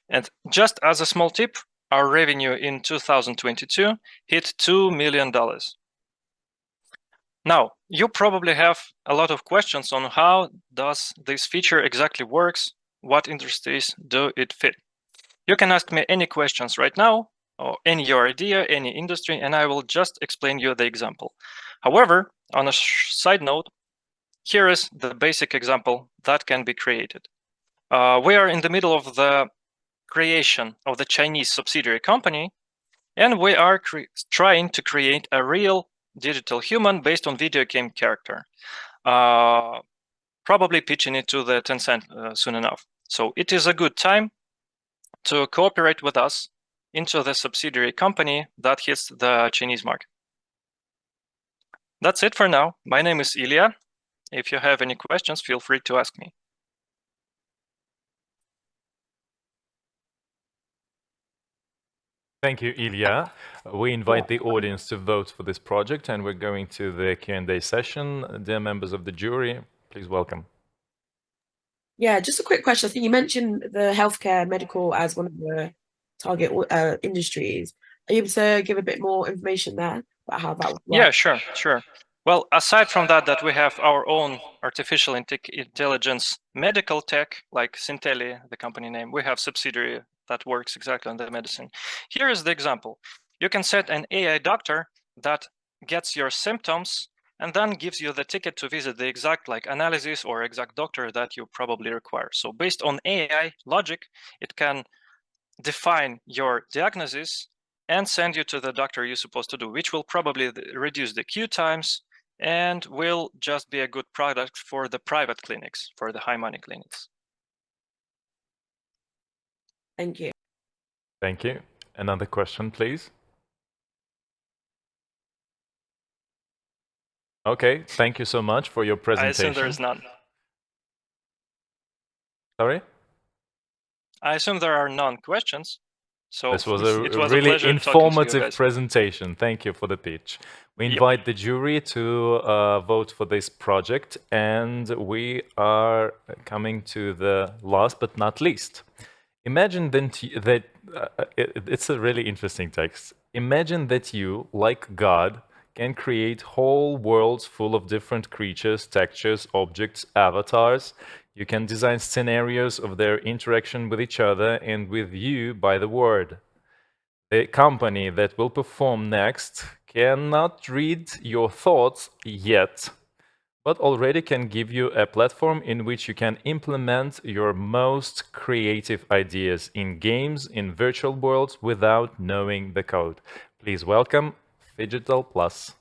And just as a small tip, our revenue in 2022 hit $2 million. Now, you probably have a lot of questions on how does this feature exactly works, what industries do it fit. You can ask me any questions right now, or any your idea, any industry, and I will just explain you the example. However, on a side note, here is the basic example that can be created. We are in the middle of the creation of the Chinese subsidiary company, and we are trying to create a real digital human based on video game character. Probably pitching it to the Tencent soon enough. So it is a good time to cooperate with us into the subsidiary company that hits the Chinese market. That's it for now. My name is Ilya. If you have any questions, feel free to ask me. Thank you, Ilya. We invite the audience to vote for this project, and we're going to the Q&A session. Dear members of the jury, please welcome. Yeah, just a quick question. I think you mentioned the healthcare medical as one of the target industries. Are you able to give a bit more information there? about how that would work? Yeah, sure. Well, aside from that we have our own artificial intelligence medical tech, like Syntelli, the company name. We have subsidiary that works exactly on the medicine. Here is the example. You can set an AI doctor that gets your symptoms and then gives you the ticket to visit the exact analysis or exact doctor that you probably require. So based on AI logic, it can define your diagnosis and send you to the doctor you're supposed to do, which will probably reduce the queue times and will just be a good product for the private clinics, for the high money clinics. Thank you. Thank you. Another question, please. Okay, thank you so much for your I presentation. assume there is none. Sorry? I assume there are none questions. So This was it was really a pleasure informative talking to you guys. presentation. Thank you for the pitch. We Yep. invite the jury to vote for this project, and we are coming to the last but not least. Imagine that it's a really interesting text. Imagine that you, like God, can create whole worlds full of different creatures, textures, objects, avatars. You can design scenarios of their interaction with each other and with you by the word. The company that will perform next cannot read your thoughts yet, but already can give you a platform in which you can implement your most creative ideas in games, in virtual worlds, without knowing the code. Please welcome Phygital Plus.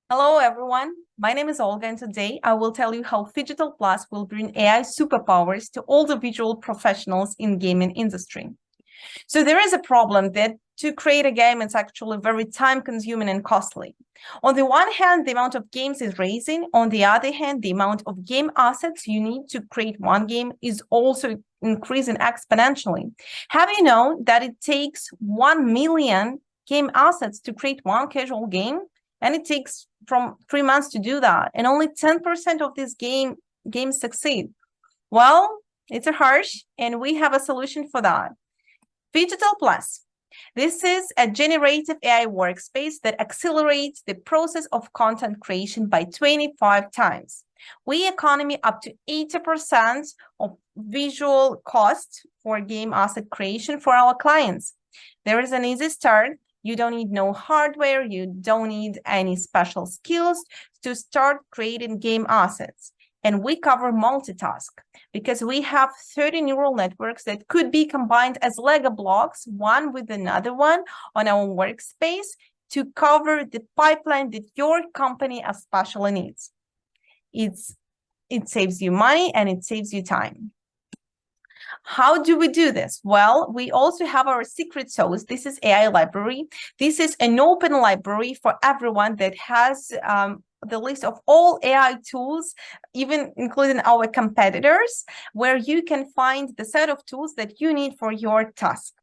Hello, everyone. My name is Olga, and today I will tell you how Phygital Plus will bring AI superpowers to all the visual professionals in gaming industry. So there is a problem that to create a game, it's actually very time-consuming and costly. On the one hand, the amount of games is rising. On the other hand, the amount of game assets you need to create one game is also increasing exponentially. Have you known that it takes 1 million game assets to create one casual game? And it takes from 3 months to do that. And only 10% of these games succeed. Well, it's harsh, and we have a solution for that. Phygital Plus. This is a generative AI workspace that accelerates the process of content creation by 25 times. We economy up to 80% of visual cost for game asset creation for our clients. There is an easy start. You don't need no hardware. You don't need any special skills to start creating game assets. And we cover multitask because we have 30 neural networks that could be combined as Lego blocks, one with another one on our workspace to cover the pipeline that your company especially needs. It saves you money and it saves you time. How do we do this? Well, we also have our secret sauce. This is AI library. This is an open library for everyone that has the list of all AI tools, even including our competitors, where you can find the set of tools that you need for your task.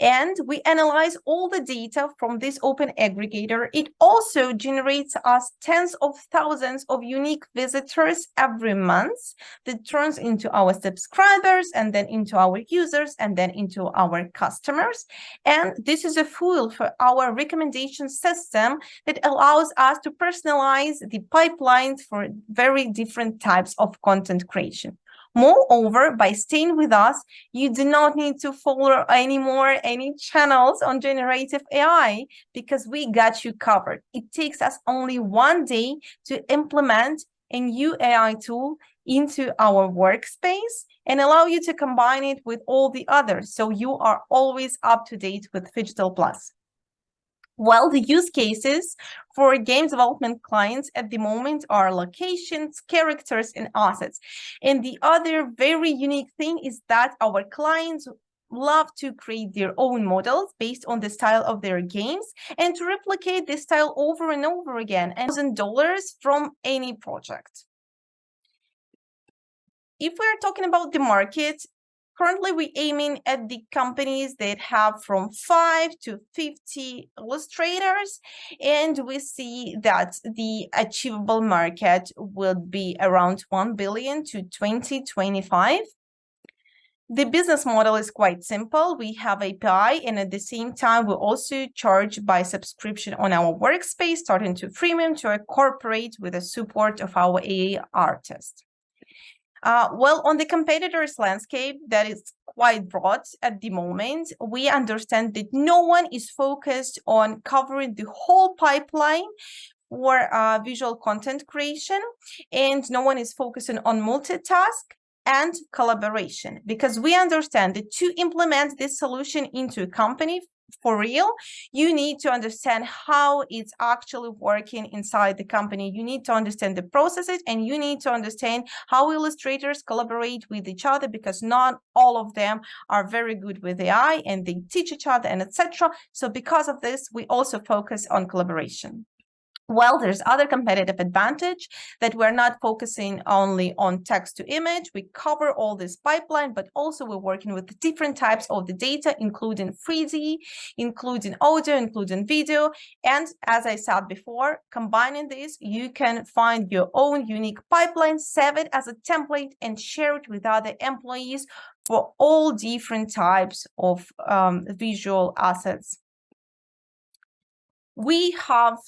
And we analyze all the data from this open aggregator. It also generates us tens of thousands of unique visitors every month that turns into our subscribers and then into our users and then into our customers. And this is a tool for our recommendation system that allows us to personalize the pipelines for very different types of content creation. Moreover, by staying with us, you do not need to follow any channels on generative AI because we got you covered. It takes us only 1 day to implement a new AI tool into our workspace and allow you to combine it with all the others. So you are always up to date with Phygital Plus. Well, the use cases for game development clients at the moment are locations, characters, and assets. And the other very unique thing is that our clients love to create their own models based on the style of their games and to replicate this style over and over again, and $1,000 from any project. If we're talking about the market, Currently, we're aiming at the companies that have from 5 to 50 illustrators, and we see that the achievable market will be around 1 billion to 2025. The business model is quite simple. We have API, and at the same time, we also charge by subscription on our workspace, starting to freemium to incorporate with the support of our AI artist. Well, on the competitors landscape, that is quite broad at the moment. We understand that no one is focused on covering the whole pipeline for visual content creation, and no one is focusing on multitask and collaboration, because we understand that to implement this solution into a company for real, you need to understand how it's actually working inside the company. You need to understand the processes, and you need to understand how illustrators collaborate with each other, because not all of them are very good with AI and they teach each other and etc. So because of this, we also focus on collaboration. Well, there's other competitive advantage that we're not focusing only on text to image. We cover all this pipeline, but also we're working with different types of the data, including 3D, including audio, including video. And as I said before, combining this, you can find your own unique pipeline, save it as a template, and share it with other employees for all different types of visual assets. We have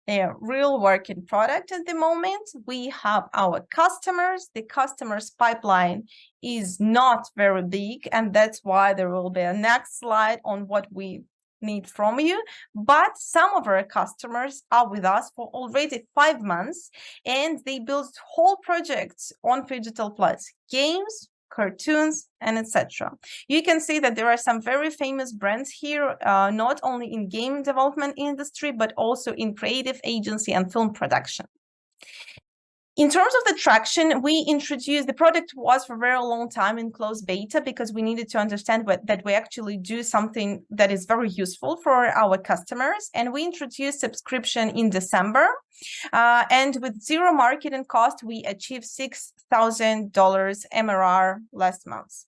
a real working product at the moment. We have our customers. The customers pipeline is not very big, and that's why there will be a next slide on what we need from you. But some of our customers are with us for already 5 months, and they build whole projects on Phygital Plus, games, cartoons, and etc. You can see that there are some very famous brands here, not only in game development industry, but also in creative agency and film production. In terms of the traction, we introduced, the product was for a very long time in closed beta, because we needed to understand that we actually do something that is very useful for our customers. And we introduced subscription in December. And with zero marketing cost, we achieved $6,000 MRR last month.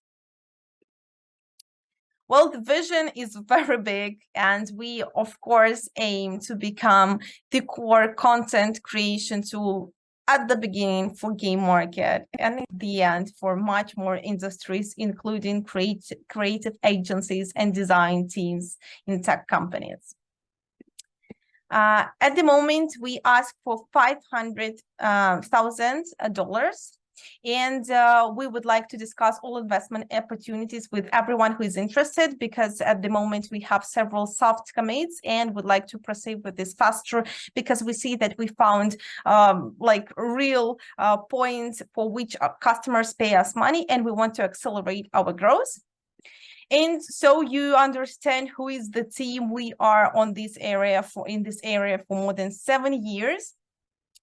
Well, the vision is very big, and we, of course, aim to become the core content creation tool at the beginning for game market, and at the end for much more industries, including creative agencies and design teams in tech companies. At the moment, we ask for $500,000, and we would like to discuss all investment opportunities with everyone who is interested, because at the moment we have several soft commits and would like to proceed with this faster, because we see that we found like real points for which our customers pay us money, and we want to accelerate our growth. And so you understand who is the team. We are on this area in this area for more than 7 years.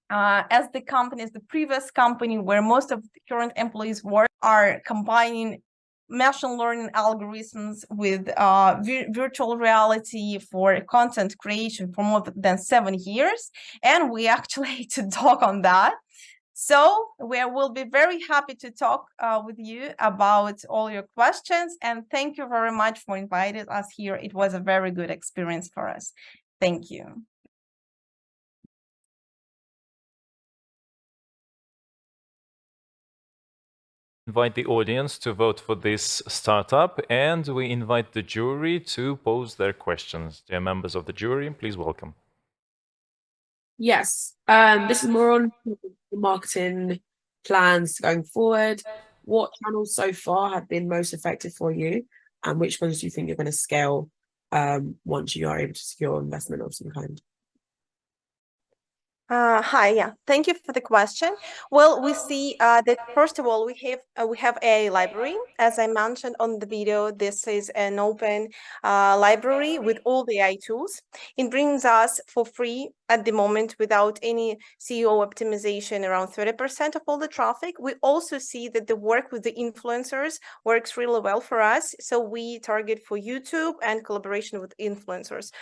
As the companies, the previous company where most of the current employees work, are combining machine learning algorithms with virtual reality for content creation for more than 7 years. And we actually to talk on that. So we will be very happy to talk with you about all your questions. And thank you very much for inviting us here. It was a very good experience for us. Thank you. Invite the audience to vote for this startup, and we invite the jury to pose their questions. Dear members of the jury, please welcome. Yes, this is more on the marketing plans going forward. What channels so far have been most effective for you, and which ones do you think you're going to scale once you are able to secure investment of some kind? Hi, yeah, thank you for the question. Well, we see that first of all, we have AI library. As I mentioned on the video, this is an open library with all the AI tools. It brings us for free at the moment without any SEO optimization around 30% of all the traffic. We also see that the work with the influencers works really well for us. So we target for YouTube and collaboration with influencers.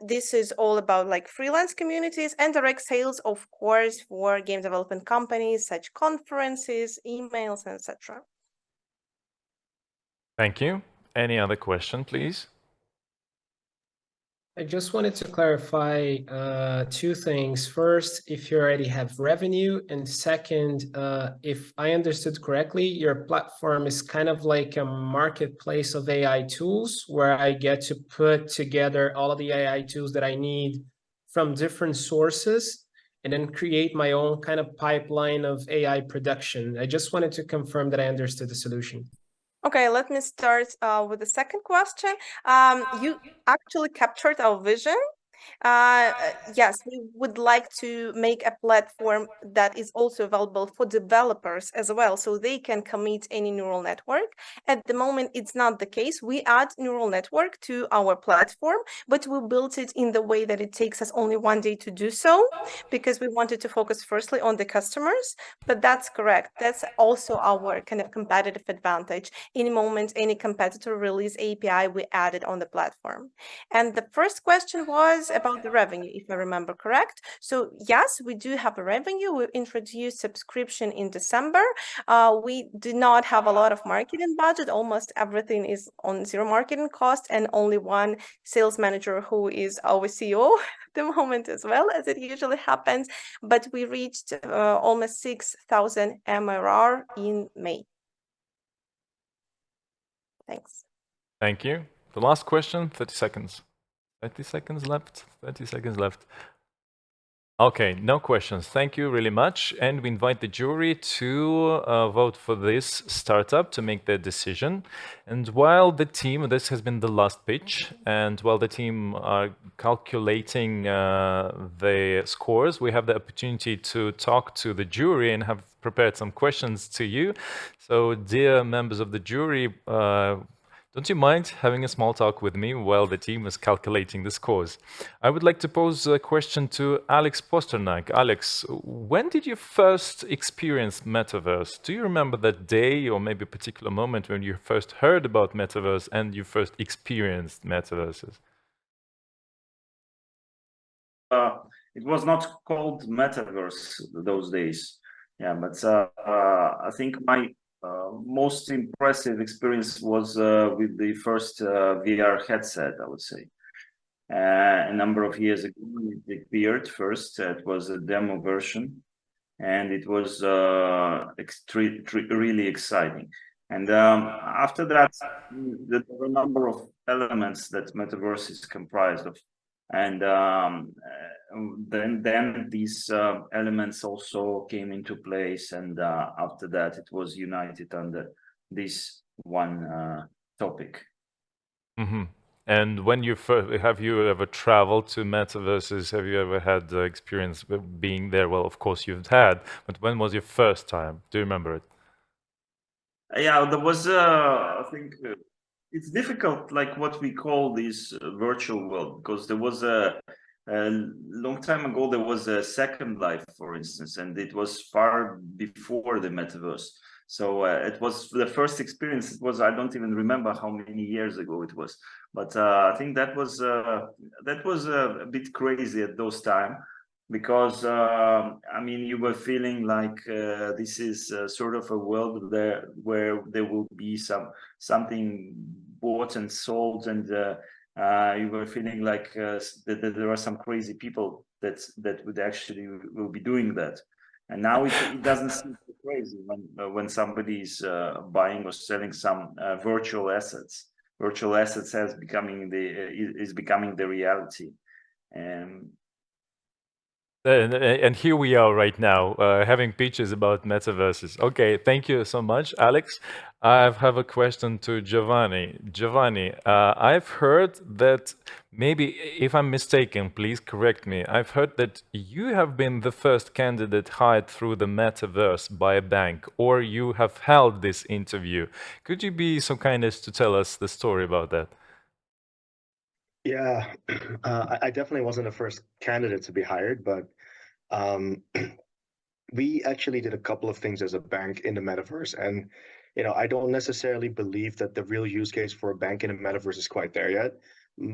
This is all about like freelance communities and direct sales, of course, for game development companies, such conferences, emails, etc. Thank you. Any other question, please? I just wanted to clarify two things. First, if you already have revenue, and second, if I understood correctly, your platform is kind of like a marketplace of AI tools where I get to put together all of the AI tools that I need from different sources and then create my own kind of pipeline of AI production. I just wanted to confirm that I understood the solution. Okay, let me start with the second question. You actually captured our vision. Yes, we would like to make a platform that is also available for developers as well, so they can commit any neural network. At the moment, it's not the case. We add neural network to our platform, but we built it in the way that it takes us only 1 day to do so, because we wanted to focus firstly on the customers. But that's correct. That's also our kind of competitive advantage. Any moment, any competitor release API, we add it on the platform. And the first question was about the revenue, if I remember correct. So yes, we do have a revenue. We introduced subscription in December. We do not have a lot of marketing budget. Almost everything is on zero marketing cost, and only one sales manager who is our CEO at the moment, as well, as it usually happens. But we reached almost 6,000 MRR in May. Thanks. Thank you. The last question, 30 seconds. 30 seconds left. 30 seconds left. Okay, no questions. Thank you really much. And we invite the jury to vote for this startup to make their decision. And while the team, this has been the last pitch, and while the team are calculating the scores, we have the opportunity to talk to the jury and have prepared some questions to you. So, dear members of the jury, don't you mind having a small talk with me while the team is calculating the scores? I would like to pose a question to Alex Posternak. Alex, when did you first experience Metaverse? Do you remember that day or maybe a particular moment when you first heard about Metaverse and you first experienced Metaverses? It was not called Metaverse those days. Yeah, but I think my most impressive experience was with the first VR headset, I would say. A number of years ago, it appeared first. It was a demo version, and it was really exciting. And after that, there were a number of elements that Metaverse is comprised of. And then these elements also came into place, and after that it was united under this one topic. Mm-hmm. And when you have you ever traveled to Metaverses? Have you ever had the experience of being there? Well, of course you've had, but when was your first time? Do you remember it? Yeah, there was I think it's difficult, like what we call this virtual world, because there was a long time ago there was a Second Life, for instance, and it was far before the Metaverse. So it was the first experience. It was, I don't even remember how many years ago it was, but I think that was a bit crazy at those time, because I mean, you were feeling like this is sort of a world there where there will be something bought and sold, and you were feeling like that there are some crazy people that would actually will be doing that. And now it doesn't seem so crazy when somebody's buying or selling some virtual assets. Virtual assets is becoming the reality. And here we are right now, having pitches about metaverses. Okay, thank you so much, Alex. I have a question to Giovanni. Giovanni, I've heard that, maybe if I'm mistaken, please correct me. I've heard that you have been the first candidate hired through the metaverse by a bank, or you have held this interview. Could you be so kind as to tell us the story about that? Yeah, I definitely wasn't the first candidate to be hired, but we actually did a couple of things as a bank in the metaverse. And I don't necessarily believe that the real use case for a bank in the metaverse is quite there yet,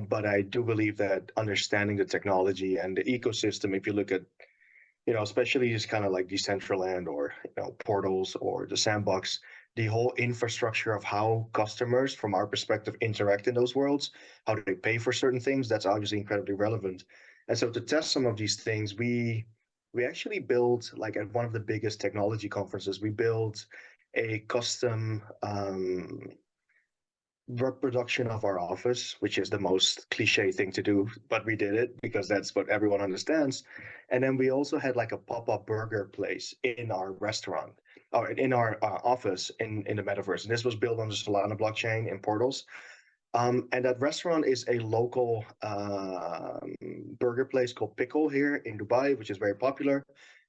but I do believe that understanding the technology and the ecosystem, if you look at especially just kind of like Decentraland or portals or the sandbox, the whole infrastructure of how customers, from our perspective, interact in those worlds, how they pay for certain things, that's obviously incredibly relevant. And so to test some of these things, we actually built, like at one of the biggest technology conferences, we built a custom reproduction of our office, which is the most cliche thing to do, but we did it because that's what everyone understands. And then we also had like a pop-up burger place in our restaurant or in our office in the metaverse. And this was built on the Solana blockchain in Portals. And that restaurant is a local burger place called Pickle here in Dubai, which is very popular.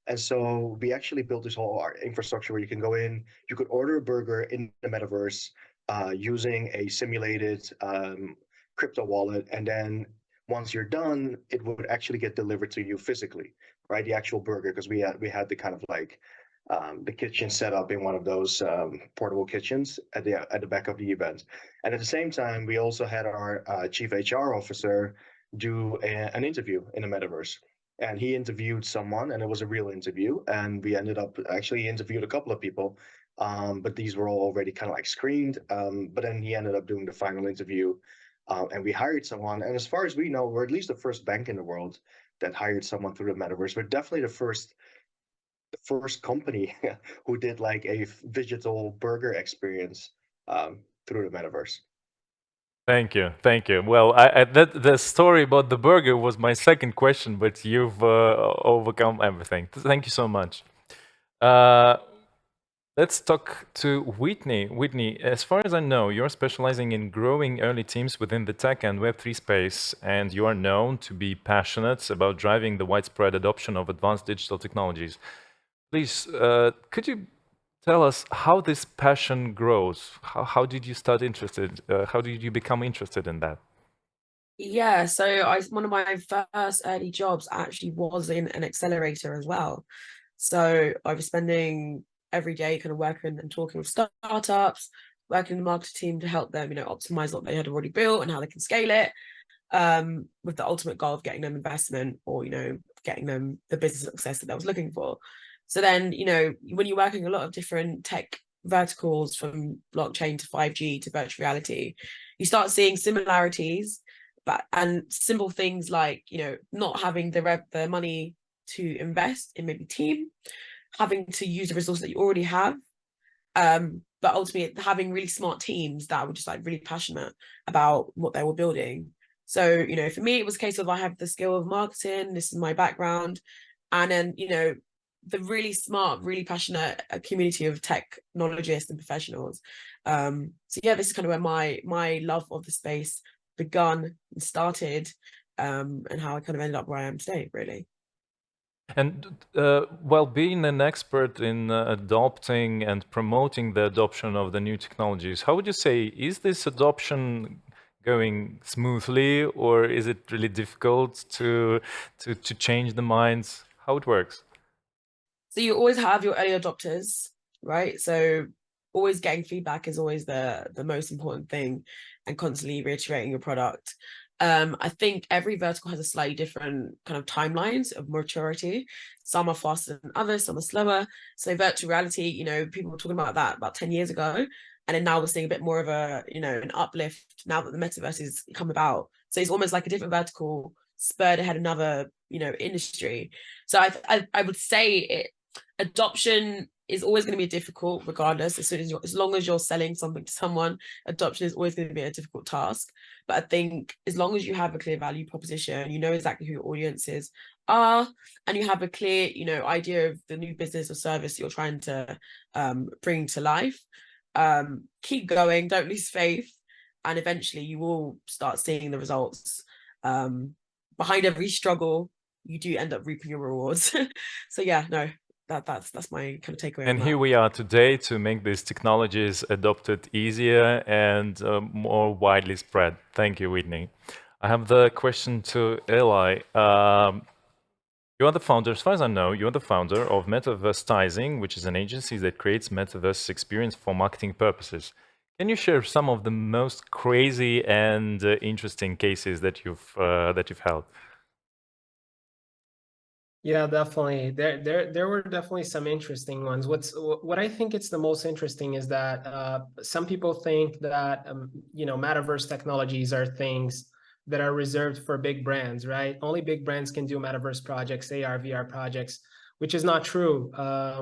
And so we actually built this whole infrastructure where you can go in, you could order a burger in the metaverse using a simulated crypto wallet. And then once you're done, it would actually get delivered to you physically, right? The actual burger, because we had the kind of like the kitchen set up in one of those portable kitchens at the back of the event. And at the same time, we also had our chief HR officer do an interview in the metaverse. And he interviewed someone, and it was a real interview. And we ended up actually interviewed a couple of people, but these were all already kind of like screened. But then he ended up doing the final interview, and we hired someone. And as far as we know, we're at least the first bank in the world that hired someone through the metaverse. We're definitely the first company who did like a digital burger experience through the metaverse. Thank you, thank you. Well, the story about the burger was my second question, but you've overcome everything. Thank you so much. Let's talk to Whitney. Whitney, as far as I know, you're specializing in growing early teams within the tech and Web3 space, and you are known to be passionate about driving the widespread adoption of advanced digital technologies. Please, could you tell us how this passion grows? How did you start interested? How did you become interested in that? Yeah, so one of my first early jobs actually was in an accelerator as well. So I was spending every day kind of working and talking with startups, working in the marketing team to help them, optimize what they had already built and how they can scale it, with the ultimate goal of getting them investment or, getting them the business success that I was looking for. So then, when you're working a lot of different tech verticals from blockchain to 5G to virtual reality, you start seeing similarities, and simple things like, not having the money to invest in maybe team, having to use the resources that you already have, but ultimately having really smart teams that were just like really passionate about what they were building. So, for me, it was a case of I have the skill of marketing, this is my background, and then, the really smart, really passionate community of technologists and professionals. So yeah, this is kind of where my love of the space begun and started, and how I kind of ended up where I am today, really. And while being an expert in adopting and promoting the adoption of the new technologies, how would you say, is this adoption going smoothly, or is it really difficult to change the minds? How it works? So you always have your early adopters, right? So always getting feedback is always the most important thing, and constantly reiterating your product. I think every vertical has a slightly different kind of timelines of maturity. Some are faster than others, some are slower. So virtual reality, people were talking about that about 10 years ago. And then now we're seeing a bit more of a, an uplift now that the metaverse has come about. So it's almost like a different vertical spurred ahead another, industry. So I would say adoption is always going to be difficult regardless. As long as you're selling something to someone, adoption is always going to be a difficult task. But I think as long as you have a clear value proposition, you know exactly who your audiences are, and you have a clear, idea of the new business or service you're trying to bring to life, keep going, don't lose faith, and eventually you will start seeing the results. Behind every struggle, you do end up reaping your rewards. So yeah, no, that's my kind of takeaway. And here we are today to make these technologies adopted easier and more widely spread. Thank you, Whitney. I have the question to Eli. You are the founder, as far as I know, you're the founder of Metaverse, which is an agency that creates Metaverse experience for marketing purposes. Can you share some of the most crazy and interesting cases that you've held? Yeah, definitely. There were definitely some interesting ones. What I think it's the most interesting is that some people think that metaverse technologies are things that are reserved for big brands, right? Only big brands can do metaverse projects, AR, VR projects, which is not true.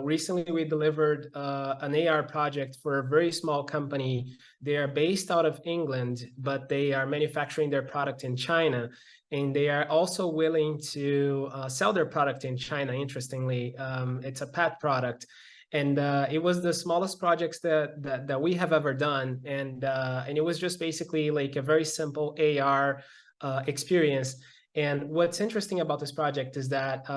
Recently, we delivered an AR project for a very small company. They are based out of England, but they are manufacturing their product in China. And they are also willing to sell their product in China, interestingly. It's a pet product. And it was the smallest projects that we have ever done. And it was just basically like a very simple AR experience. And what's interesting about this project is that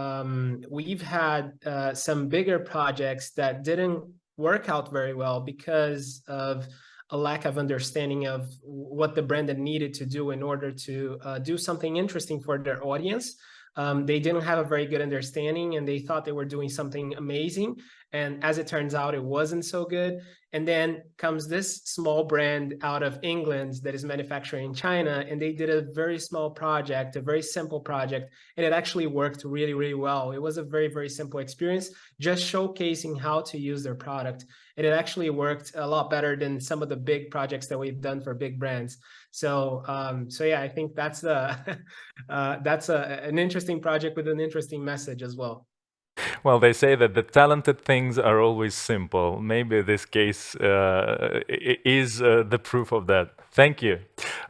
we've had some bigger projects that didn't work out very well because of a lack of understanding of what the brand needed to do in order to do something interesting for their audience. They didn't have a very good understanding and they thought they were doing something amazing. And as it turns out, it wasn't so good. And then comes this small brand out of England that is manufacturing in China, and they did a very small project, a very simple project, and it actually worked really, really well. It was a very, very simple experience, just showcasing how to use their product. And it actually worked a lot better than some of the big projects that we've done for big brands. So, yeah, I think that's an interesting project with an interesting message as well. Well, they say that the talented things are always simple. Maybe this case is the proof of that. Thank you.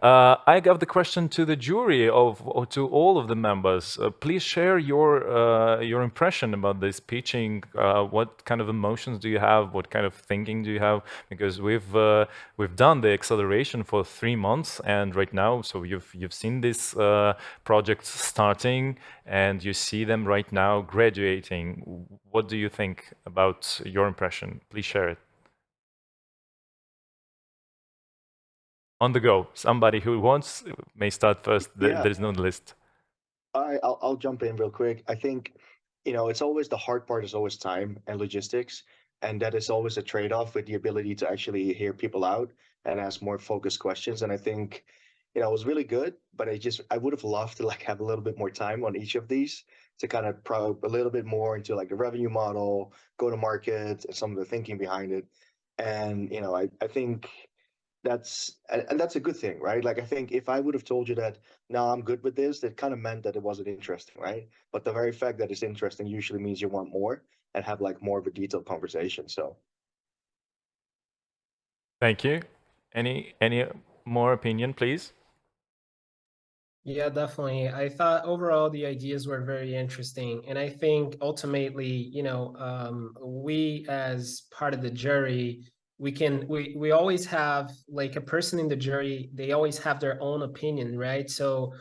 I got the question to the jury or to all of the members. Please share your impression about this pitching. What kind of emotions do you have? What kind of thinking do you have? Because we've done the acceleration for 3 months, and right now, so you've seen this projects starting, and you see them right now graduating. What do you think about your impression? Please share it. On the go. Somebody who wants may start first. Yeah. There's no list. I'll jump in real quick. I think, it's always the hard part is always time and logistics. And that is always a trade-off with the ability to actually hear people out and ask more focused questions. And I think, it was really good, but I would have loved to have a little bit more time on each of these to kind of probe a little bit more into the revenue model, go to market, and some of the thinking behind it. And, I think that's a good thing, right? I think if I would have told you that, no, I'm good with this, that kind of meant that it wasn't interesting, right? But the very fact that it's interesting usually means you want more and have more of a detailed conversation. So thank you. Any more opinion, please? Yeah, definitely. I thought overall the ideas were very interesting. And I think ultimately, we as part of the jury, we always have a person in the jury, they always have their own opinion, right? So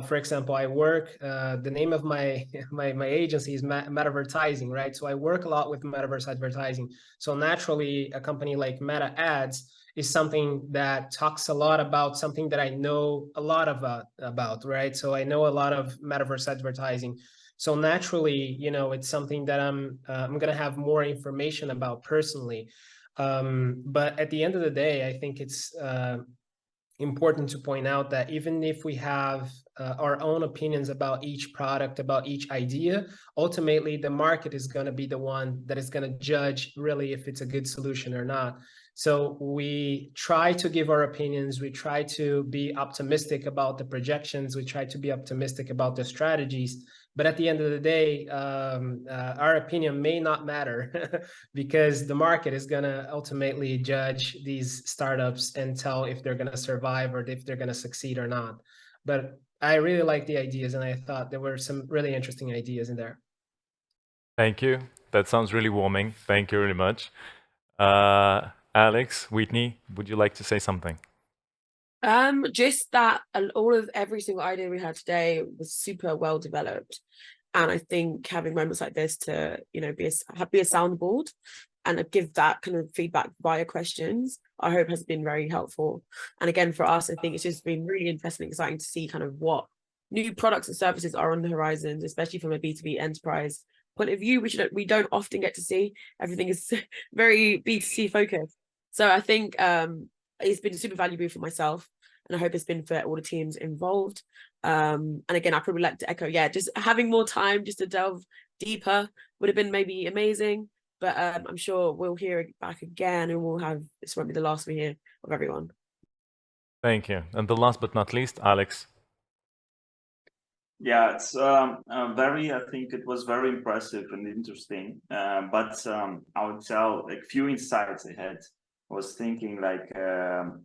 for example, I work, the name of my my agency is Metavertising, right? So I work a lot with Metaverse advertising. So naturally, a company like Meta Ads is something that talks a lot about something that I know a lot about, right? So I know a lot of Metaverse advertising. So naturally, it's something that I'm going to have more information about personally. But at the end of the day, I think it's important to point out that even if we have our own opinions about each product, about each idea, ultimately the market is going to be the one that is going to judge really if it's a good solution or not. So we try to give our opinions, we try to be optimistic about the projections, we try to be optimistic about the strategies, but at the end of the day, our opinion may not matter because the market is going to ultimately judge these startups and tell if they're going to survive or if they're going to succeed or not. But I really like the ideas, and I thought there were some really interesting ideas in there. Thank you. That sounds really warming. Thank you very much. Alex, Whitney, would you like to say something? Just that every single idea we had today was super well developed. And I think having moments like this to, be a soundboard and give that kind of feedback via questions, I hope has been very helpful. And again, for us, I think it's just been really interesting and exciting to see kind of what new products and services are on the horizons, especially from a B2B enterprise point of view, which we don't often get to see. Everything is very B2C focused. So I think it's been super valuable for myself, and I hope it's been for all the teams involved. And again, I probably like to echo, just having more time just to delve deeper would have been maybe amazing. But I'm sure we'll hear it back again, and this won't be the last we hear of everyone. Thank you. And the last but not least, Alex. Yeah, it's I think it was very impressive and interesting. But I would tell like few insights I had. I was thinking like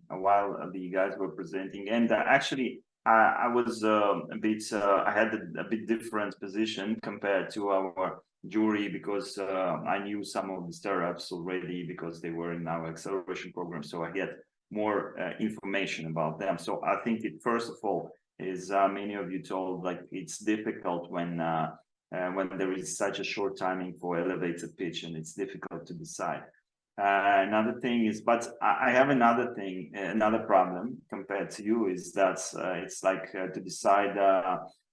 while the guys were presenting, and actually I was a bit I had a bit different position compared to our jury because I knew some of the startups already because they were in our acceleration program, so I get more information about them. So I think first of all is many of you told like it's difficult when there is such a short timing for elevator pitch and it's difficult to decide. Another thing is, but I have another thing, another problem compared to you is that it's like to decide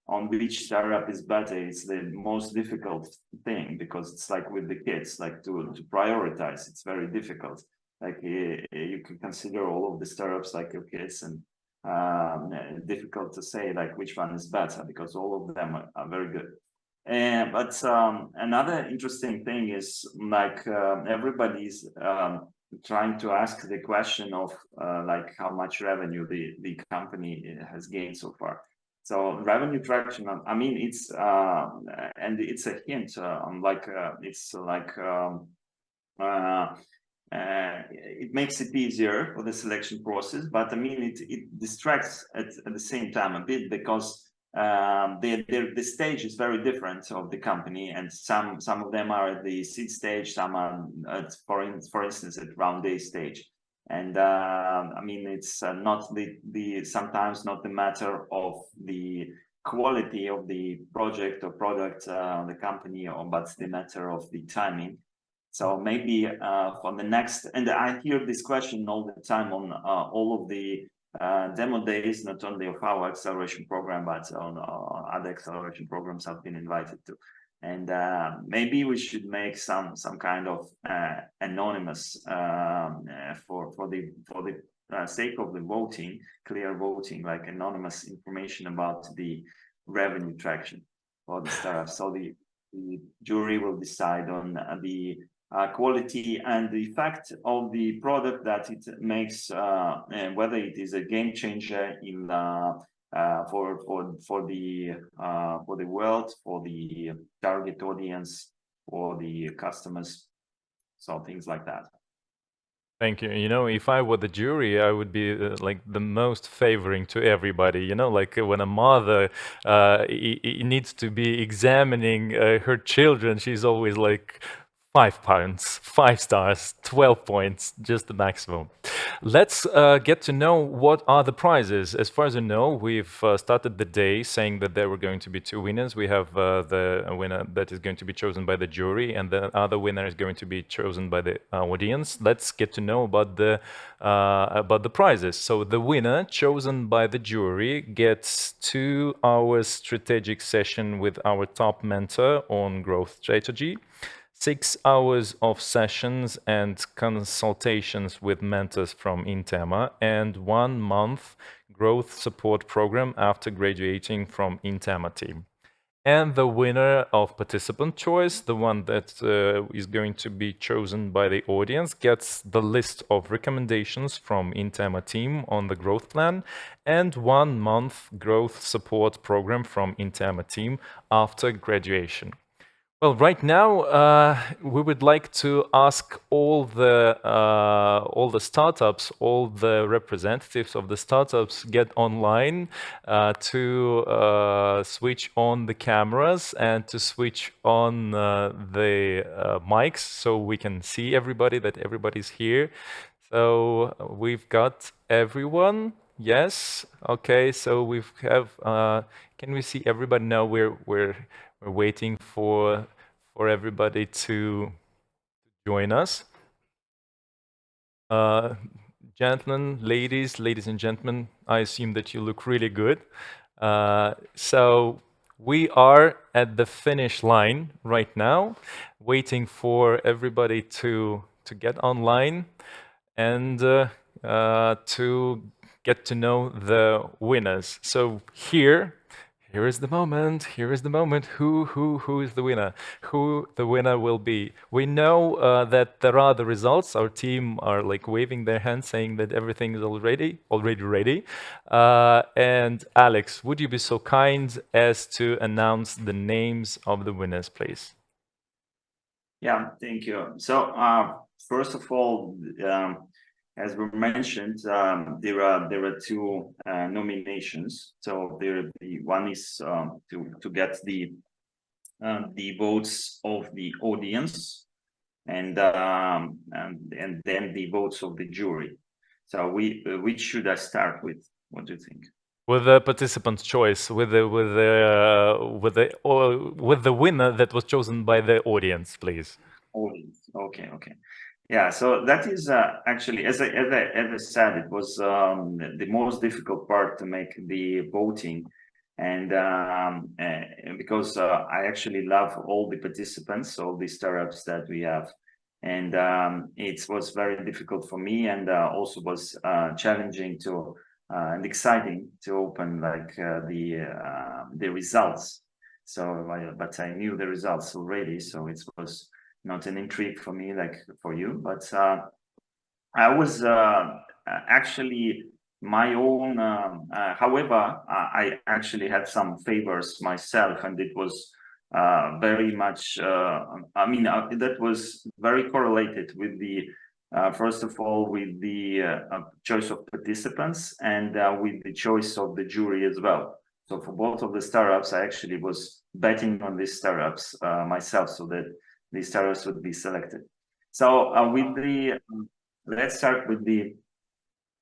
on which startup is better. It's the most difficult thing because it's like with the kids, like to prioritize. It's very difficult. Like you can consider all of the startups like your kids, and difficult to say like which one is better because all of them are very good. But another interesting thing is like everybody's trying to ask the question of like how much revenue the company has gained so far. So revenue traction, I mean, it's and it's a hint it's like it makes it easier for the selection process, but I mean it distracts at the same time a bit because the stage is very different of the company, and some of them are at the seed stage, some are at, for instance at round A stage, and I mean it's not the sometimes not the matter of the quality of the project or product the company, but the matter of the timing. So maybe for the next, and I hear this question all the time on all of the demo days, not only of our acceleration program, but on other acceleration programs I've been invited to. And maybe we should make some kind of anonymous for the sake of the voting, clear voting, like anonymous information about the revenue traction for the startup. So the jury will decide on the quality and the effect of the product that it makes, and whether it is a game changer in for the world, for the target audience, for the customers, so things like that. Thank you. You know, if I were the jury, I would be like the most favoring to everybody. You know, like when a mother needs to be examining her children, she's always like, 5 pounds, 5 stars, 12 points, just the maximum. Let's get to know what are the prizes. As far as I know, we've started the day saying that there were going to be 2 winners. We have the winner that is going to be chosen by the jury, and the other winner is going to be chosen by the audience. Let's get to know about the prizes. So the winner chosen by the jury gets 2 hours strategic session with our top mentor on growth strategy, 6 hours of sessions and consultations with mentors from INTEMA, and 1 month growth support program after graduating from INTEMA team. And the winner of participant choice, the one that is going to be chosen by the audience, gets the list of recommendations from INTEMA team on the growth plan and 1 month growth support program from INTEMA team after graduation. Well, right now, we would like to ask all the startups, all the representatives of the startups get online to switch on the cameras and to switch on the mics so we can see everybody, that everybody's here. So we've got everyone. Yes. Okay. So we have. Can we see everybody? No, we're waiting for everybody to join us. Gentlemen, ladies and gentlemen, I assume that you look really good. So we are at the finish line right now, waiting for everybody to get online and to get to know the winners. So here Here is the moment. Here is the moment. Who is the winner? Who the winner will be? We know that there are the results. Our team are like waving their hands, saying that everything is already ready. And Alex, would you be so kind as to announce the names of the winners, please? Yeah, thank you. So first of all, as we mentioned, there are two nominations. So one is to get the votes of the audience, and then the votes of the jury. So which should I start with? What do you think? With the participant's choice, with the winner that was chosen by the audience, please. Audience. Okay. Yeah, so that is actually, as I said, it was the most difficult part to make the voting, and because I actually love all the participants, all the startups that we have, and it was very difficult for me, and also was challenging to and exciting to open like the results. So, but I knew the results already, so it was not an intrigue for me like for you, but I was actually my own. However, I actually had some favors myself, and it was very much. I mean, that was very correlated with the. First of all, with the choice of participants and with the choice of the jury as well. So for both of the startups, I actually was betting on these startups myself, so that these startups would be selected. So with the let's start with the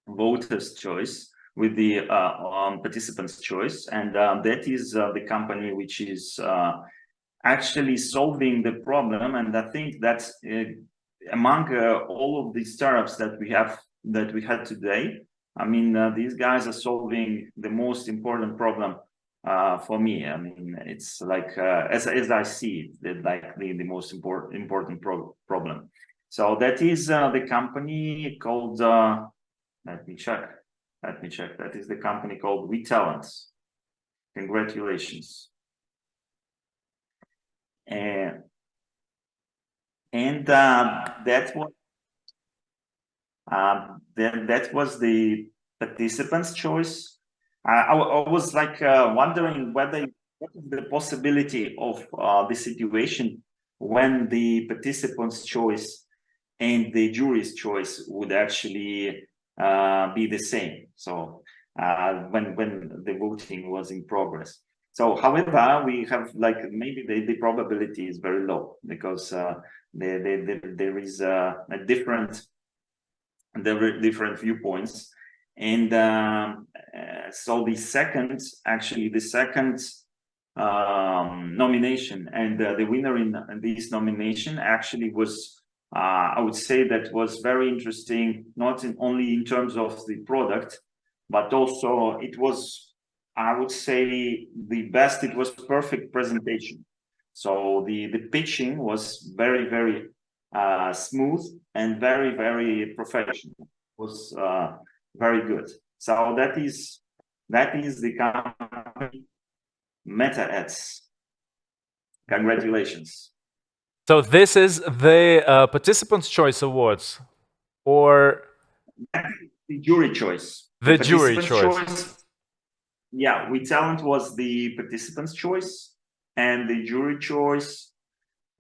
voters' choice, with the participants' choice, and that is the company which is actually solving the problem. And I think that among all of the startups that we had today, I mean, these guys are solving the most important problem for me. I mean, it's like as I see it, like the most important problem. So that is the company called. Let me check. That is the company called WeTalents. Congratulations. And that's what. Then that was the participants' choice. I was like wondering what is the possibility of the situation when the participants' choice and the jury's choice would actually be the same. So when the voting was in progress. So, however, we have like maybe the probability is very low because there is a different viewpoints, and so the second nomination and the winner in this nomination actually was I would say that was very interesting, not only in terms of the product, but also it was, I would say, the best. It was perfect presentation. So the pitching was very smooth and very professional. It was very good. So that is the company MetaAds. Congratulations. So this is the Participants' Choice Awards, or the jury choice. The jury choice. Yeah, WeTalent was the participants' choice, and the jury choice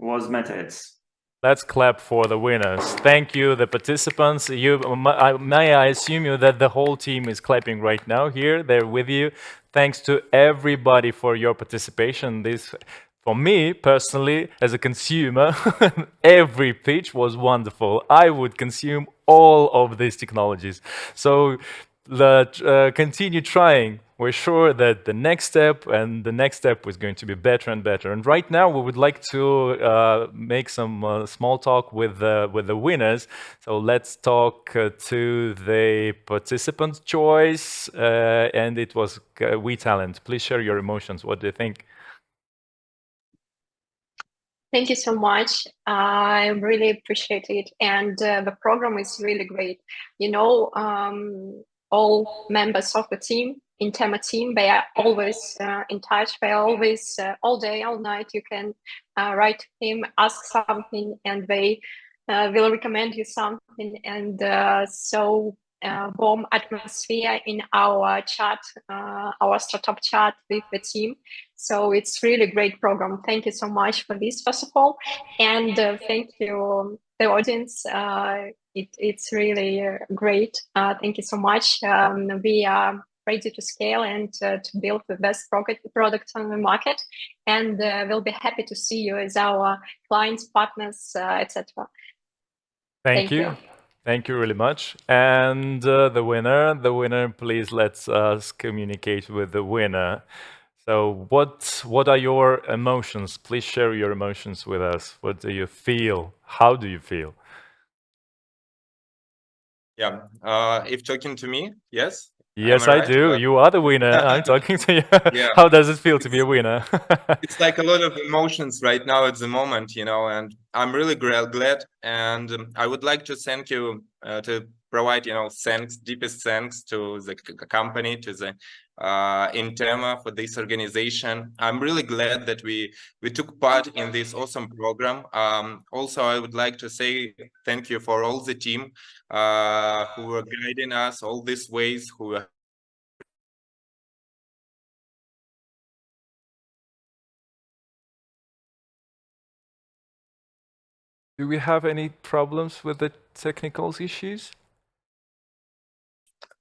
was MetaAds. Let's clap for the winners. Thank you, the participants. May I assume you that the whole team is clapping right now here? They're with you. Thanks to everybody for your participation. This, for me personally, as a consumer, every pitch was wonderful. I would consume all of these technologies. So continue trying. We're sure that the next step is going to be better and better. And right now, we would like to make some small talk with the winners. So let's talk to the participant's choice, and it was WeTalent. Please share your emotions. What do you think? Thank you so much. I really appreciate it. And the program is really great. You know, all members of the team, INTEMA team. They are always in touch. They are always all day, all night. You can write to him, ask something, and they will recommend you something. And so warm atmosphere in our chat, our startup chat with the team. So it's really great program. Thank you so much for this, first of all. And thank you, the audience. It's really great. Thank you so much. We are ready to scale and to build the best products on the market. And we'll be happy to see you as our clients, partners, etc. Thank you. Thank you really much. And the winner, please let's us communicate with the winner. So what are your emotions? Please share your emotions with us. What do you feel? How do you feel? Yeah, if talking to me, yes? Yes, I do. You are the winner. I'm talking to you. Yeah. How does it feel to be a winner? It's like a lot of emotions right now at the moment, you know, and I'm really glad. And I would like to thank you to provide, you know, deepest thanks to the company, to the INTEMA for this organization. I'm really glad that we took part in this awesome program. Also, I would like to say thank you for all the team who were guiding us all these ways, who were Do we have any problems with the technical issues?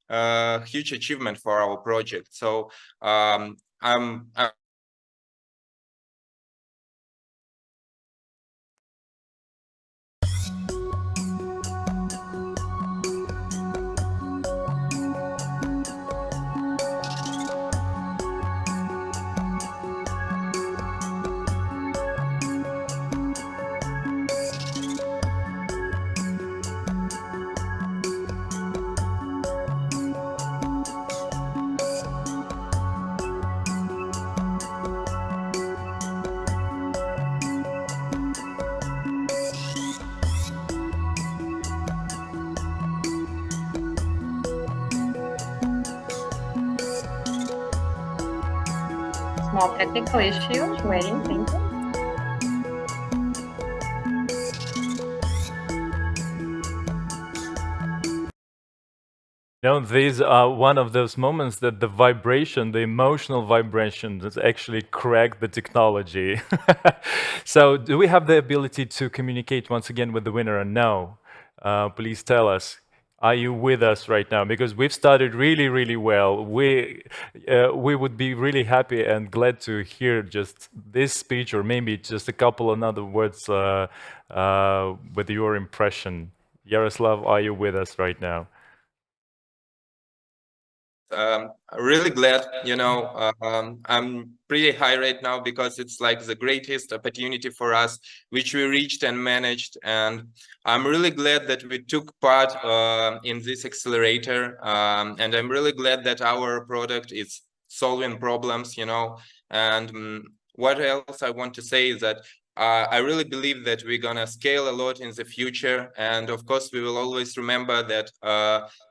Huge achievement for our project. So I'm Small technical issue. Waiting, thank you. No, these are one of those moments that the vibration, the emotional vibration, has actually cracked the technology. So, do we have the ability to communicate once again with the winner? And no, please tell us. Are you with us right now? Because we've started really, really well. We would be really happy and glad to hear just this speech, or maybe just a couple of other words with your impression. Yaroslav, are you with us right now? really glad, you know, I'm pretty high right now because it's like the greatest opportunity for us, which we reached and managed. And I'm really glad that we took part in this accelerator. And I'm really glad that our product is solving problems, you know. And what else I want to say is that I really believe that we're gonna scale a lot in the future. And of course, we will always remember that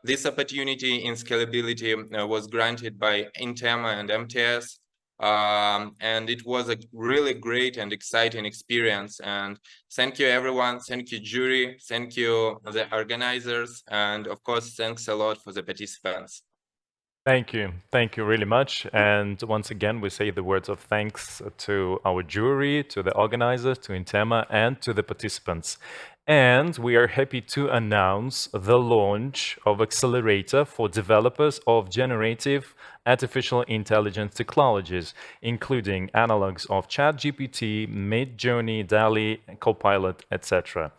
this opportunity in scalability was granted by INTEMA and MTS. And it was a really great and exciting experience. And thank you, everyone. Thank you, jury. Thank you, the organizers. And of course, thanks a lot for the participants. Thank you. Thank you really much. And once again, we say the words of thanks to our jury, to the organizers, to INTEMA, and to the participants. And we are happy to announce the launch of Accelerator for developers of generative artificial intelligence technologies, including analogs of ChatGPT, Midjourney, DALL-E, Copilot, etc.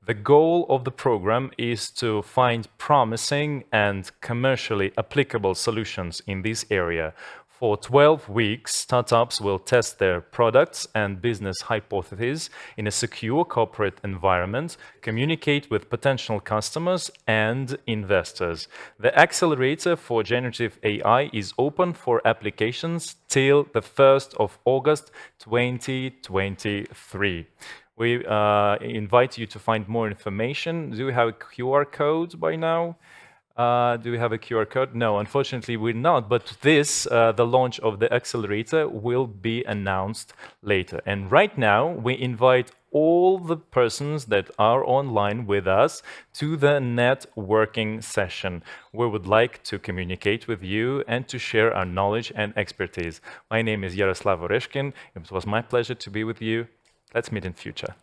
The goal of the program is to find promising and commercially applicable solutions in this area. For 12 weeks, startups will test their products and business hypotheses in a secure corporate environment, communicate with potential customers and investors. The Accelerator for Generative AI is open for applications till the 1st of August 2023. We invite you to find more information. Do we have a QR code by now? Do we have a QR code? No, unfortunately we're not, but this, the launch of the Accelerator will be announced later. And right now, we invite all the persons that are online with us to the networking session. We would like to communicate with you and to share our knowledge and expertise. My name is Yaroslav Oreshkin. It was my pleasure to be with you. Let's meet in future.